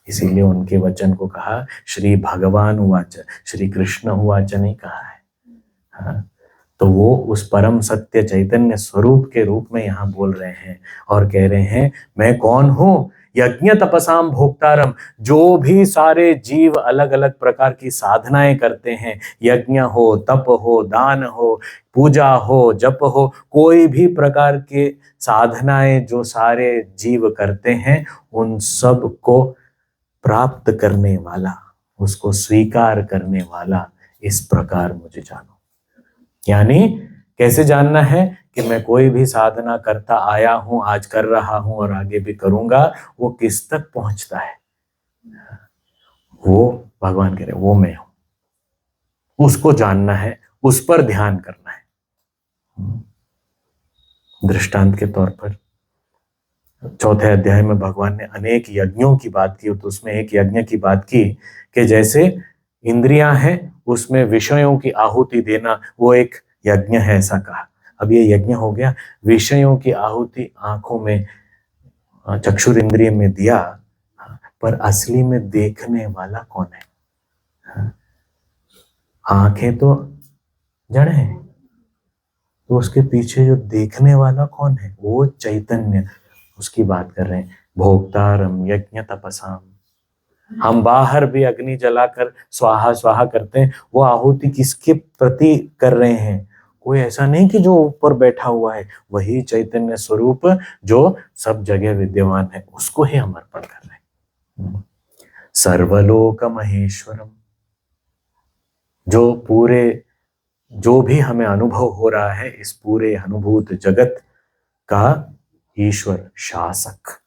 इसीलिए उनके वचन को कहा श्री भगवान उवाच, श्री कृष्ण उवाच नहीं कहा है। हाँ, तो वो उस परम सत्य चैतन्य स्वरूप के रूप में यहाँ बोल रहे हैं और कह रहे हैं मैं कौन हूं, यज्ञ तपसाम भोक्तारम। जो भी सारे जीव अलग अलग प्रकार की साधनाएं करते हैं, यज्ञ हो, तप हो, दान हो, पूजा हो, जप हो, कोई भी प्रकार के साधनाएं जो सारे जीव करते हैं, उन सब को प्राप्त करने वाला, उसको स्वीकार करने वाला, इस प्रकार मुझे जानो। यानी कैसे जानना है कि मैं कोई भी साधना करता आया हूं, आज कर रहा हूं और आगे भी करूंगा, वो किस तक पहुंचता है, वो भगवान कह रहे वो मैं हूं, उसको जानना है, उस पर ध्यान करना है। दृष्टांत के तौर पर चौथे अध्याय में भगवान ने अनेक यज्ञों की बात की, तो उसमें एक यज्ञ की बात की कि जैसे इंद्रियां हैं, उसमें विषयों की आहुति देना वो एक यज्ञ है, ऐसा कहा। अब ये यज्ञ हो गया, विषयों की आहुति आंखों में, चक्षुर इंद्रिय में दिया, पर असली में देखने वाला कौन है? आंखें तो जड़ है, तो उसके पीछे जो देखने वाला कौन है, वो चैतन्य, उसकी बात कर रहे हैं। भोक्तारम यज्ञ तपसाम। हम बाहर भी अग्नि जलाकर स्वाहा स्वाहा करते हैं, वो आहुति किसके प्रति कर रहे हैं? कोई ऐसा नहीं कि जो ऊपर बैठा हुआ है, वही चैतन्य स्वरूप जो सब जगह विद्यमान है, उसको ही हम अर्पण कर रहे हैं। सर्वलोक महेश्वरम, जो पूरे, जो भी हमें अनुभव हो रहा है, इस पूरे अनुभूत जगत का ईश्वर, शासक,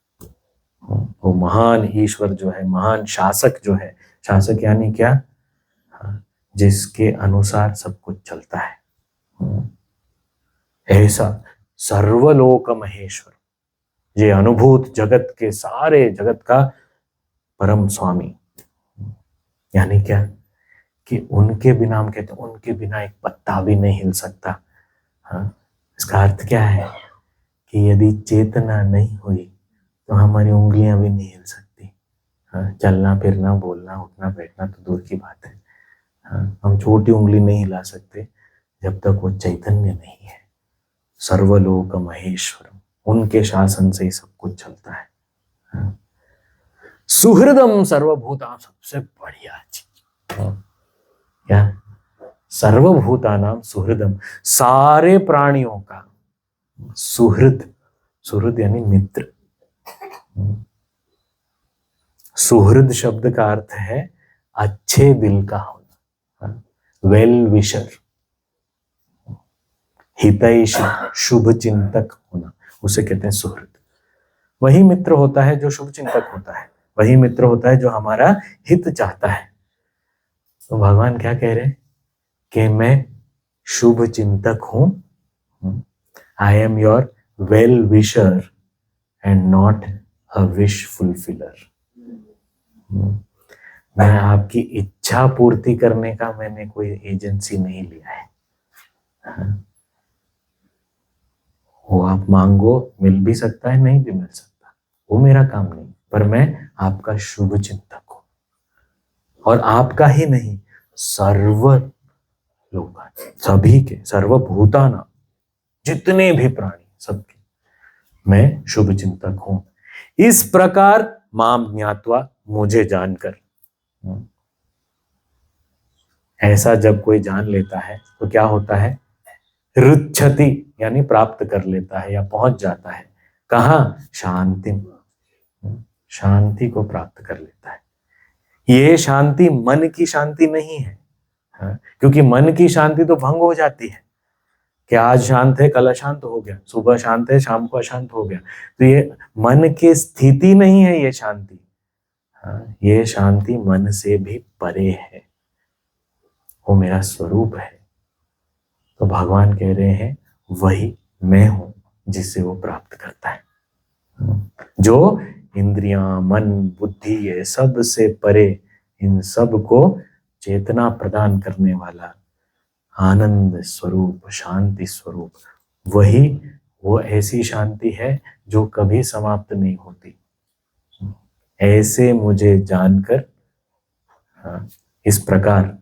वो महान ईश्वर जो है, महान शासक जो है, शासक यानी क्या? हाँ, जिसके अनुसार सब कुछ चलता है, ऐसा सर्वलोक महेश्वर, ये अनुभूत जगत के सारे जगत का परम स्वामी, यानी क्या कि उनके बिना, हम कहते हैं उनके बिना एक पत्ता भी नहीं हिल सकता। हाँ, इसका अर्थ क्या है कि यदि चेतना नहीं हुई तो हमारी उंगलियां भी नहीं हिल सकती। हाँ, चलना फिरना बोलना उठना बैठना तो दूर की बात है। हाँ, हम छोटी उंगली नहीं हिला सकते जब तक वो चैतन्य नहीं है। सर्वलोक महेश्वरम, उनके शासन से ही सब कुछ चलता है। हाँ, सुहृदम सर्वभूता, सबसे बढ़िया चीज क्या? सर्वभूतानाम सुहृदम, सारे प्राणियों का सुहृद, सुहृद यानी मित्र। सुहृद शब्द का अर्थ है अच्छे दिल का होना, वेल विशर, हितैषी, शुभ चिंतक होना, उसे कहते हैं सुहृद। वही मित्र होता है जो शुभ चिंतक होता है, वही मित्र होता है जो हमारा हित चाहता है। तो भगवान क्या कह रहे हैं कि मैं शुभ चिंतक हूं, I am your well wisher and not a wish fulfiller. मैं आपकी इच्छा पूर्ति करने का मैंने कोई एजेंसी नहीं लिया है। वो आप मांगो, मिल भी सकता है, नहीं भी मिल सकता, वो मेरा काम नहीं, पर मैं आपका शुभ चिंतक हूं। और आपका ही नहीं, सर्व लोग, सभी के, सर्वभूताना, जितने भी प्राणी सबके मैं शुभ चिंतक हूं। इस प्रकार माम ज्ञात्वा, मुझे जानकर। ऐसा जब कोई जान लेता है तो क्या होता है? रुच्छति यानी प्राप्त कर लेता है या पहुंच जाता है। कहां? शांति, शांति को प्राप्त कर लेता है। ये शांति मन की शांति नहीं है, क्योंकि मन की शांति तो भंग हो जाती है कि आज शांत है कल अशांत हो गया, सुबह शांत है शाम को अशांत हो गया। तो ये मन की स्थिति नहीं है ये शांति। ये शांति मन से भी परे है, वो मेरा स्वरूप है। तो भगवान कह रहे हैं वही मैं हूं जिससे वो प्राप्त करता है, जो इंद्रियां, मन, बुद्धि, ये सब से परे, इन सब को चेतना प्रदान करने वाला आनंद स्वरूप, शांति स्वरूप, वही वो ऐसी शांति है जो कभी समाप्त नहीं होती। ऐसे मुझे जानकर, इस प्रकार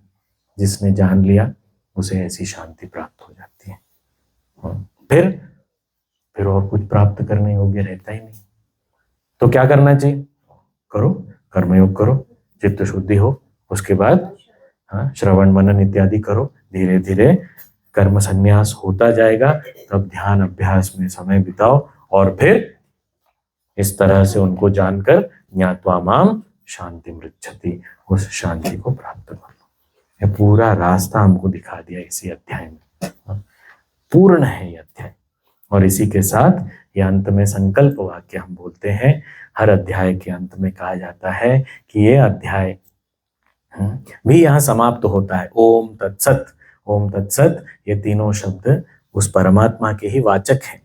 जिसने जान लिया उसे ऐसी शांति प्राप्त हो जाती है। फिर और कुछ प्राप्त करने योग्य रहता ही नहीं। तो क्या करना चाहिए? करो, कर्मयोग करो, चित्त शुद्धि हो, उसके बाद श्रवण मनन इत्यादि करो, धीरे धीरे कर्म संन्यास होता जाएगा। तब ध्यान अभ्यास में समय बिताओ और फिर इस तरह से उनको जानकर ज्ञात्वा माम शांति मृच्छति, उस शांति को प्राप्त करो। ये पूरा रास्ता हमको दिखा दिया इसी अध्याय में, पूर्ण है ये अध्याय। और इसी के साथ ये अंत में संकल्प वाक्य हम बोलते हैं। हर अध्याय के अंत में कहा जाता है कि ये अध्याय भी यहाँ समाप्त होता है। ओम तत्सत, ओम तत्सत, ये तीनों शब्द उस परमात्मा के ही वाचक हैं।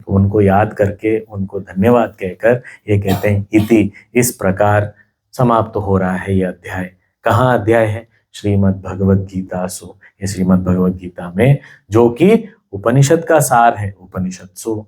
उनको याद करके, उनको धन्यवाद कहकर ये कहते हैं इति, इस प्रकार समाप्त हो रहा है ये अध्याय। कहाँ अध्याय है? श्रीमद् भगवद गीता सो, ये श्रीमद् भगवद गीता में, जो कि उपनिषद का सार है, उपनिषद सो।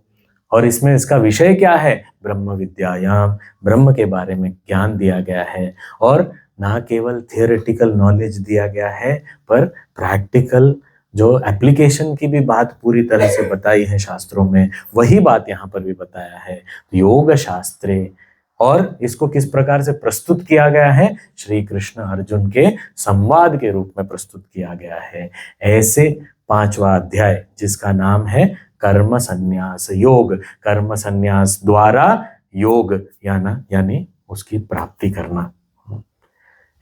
और इसमें इसका विषय क्या है? ब्रह्म विद्यायाम, ब्रह्म के बारे में ज्ञान दिया गया है। और ना केवल थियोरेटिकल नॉलेज दिया गया है, पर प्रैक्टिकल जो एप्लीकेशन की भी बात पूरी तरह से बताई है शास्त्रों में, वही बात यहाँ पर भी बताया है। योग शास्त्रे, और इसको किस प्रकार से प्रस्तुत किया गया है? श्री कृष्ण अर्जुन के संवाद के रूप में प्रस्तुत किया गया है। ऐसे पांचवा अध्याय जिसका नाम है कर्म संन्यास योग, कर्म संन्यास द्वारा योग यानी उसकी प्राप्ति करना,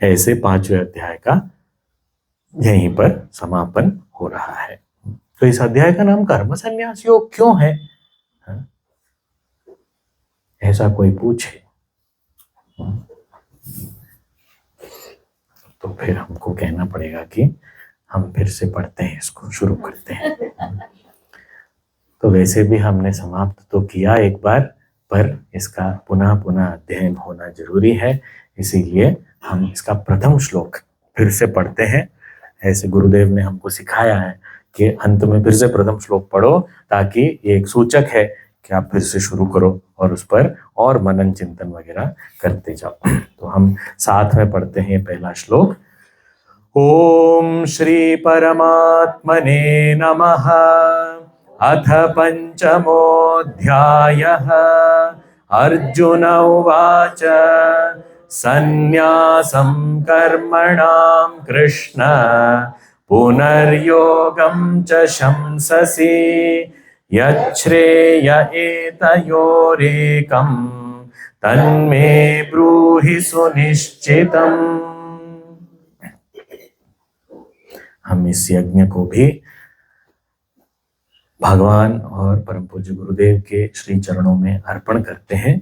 ऐसे पांचवें अध्याय का यहीं पर समापन हो रहा है। तो इस अध्याय का नाम कर्म संन्यास योग क्यों है? ऐसा कोई पूछे तो फिर हमको कहना पड़ेगा कि हम फिर से पढ़ते हैं, इसको शुरू करते हैं। तो वैसे भी हमने समाप्त तो किया एक बार, पर इसका पुनः पुनः अध्ययन होना जरूरी है, इसीलिए हम इसका प्रथम श्लोक फिर से पढ़ते हैं। ऐसे गुरुदेव ने हमको सिखाया है कि अंत में फिर से प्रथम श्लोक पढ़ो, ताकि ये एक सूचक है कि आप फिर से शुरू करो और उस पर और मनन चिंतन वगैरह करते जाओ। तो हम साथ में पढ़ते हैं पहला श्लोक। ओम श्री परमात्मने नमः। अथ पंचमोऽध्यायः। अर्जुन उवाच सन्न्यासं कर्मणां कृष्ण पुनर्योगं च शंससि यच्छ्रेय एतयोरेकं तन्मे ब्रूहि सुनिश्चितम्। हम इस यज्ञ को भी भगवान और परम पूज्य गुरुदेव के श्री चरणों में अर्पण करते हैं।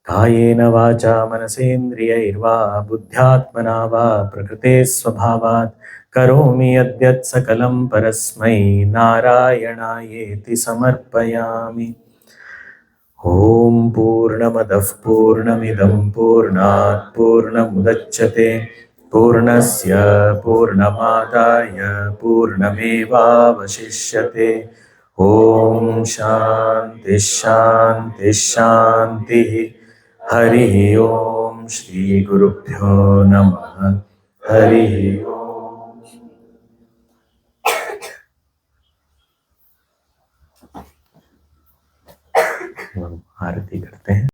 कायेन वाचा मनसेन्द्रियैर्वा बुद्ध्यात्मना वा प्रकृते स्वभावात् करोमि यद्यत् सकलं परस्मै नारायणायेति समर्पयामि। ओम पूर्णमदः पूर्णमिदं पूर्णात् पूर्णमुदच्यते पूर्णस्य पूर्णमादाय पूर्णमेवावशिष्यते। ओम शांति शांति शांति। हरि ओम श्री गुरुभ्यो नमः। हरि ओम। आरती करते हैं।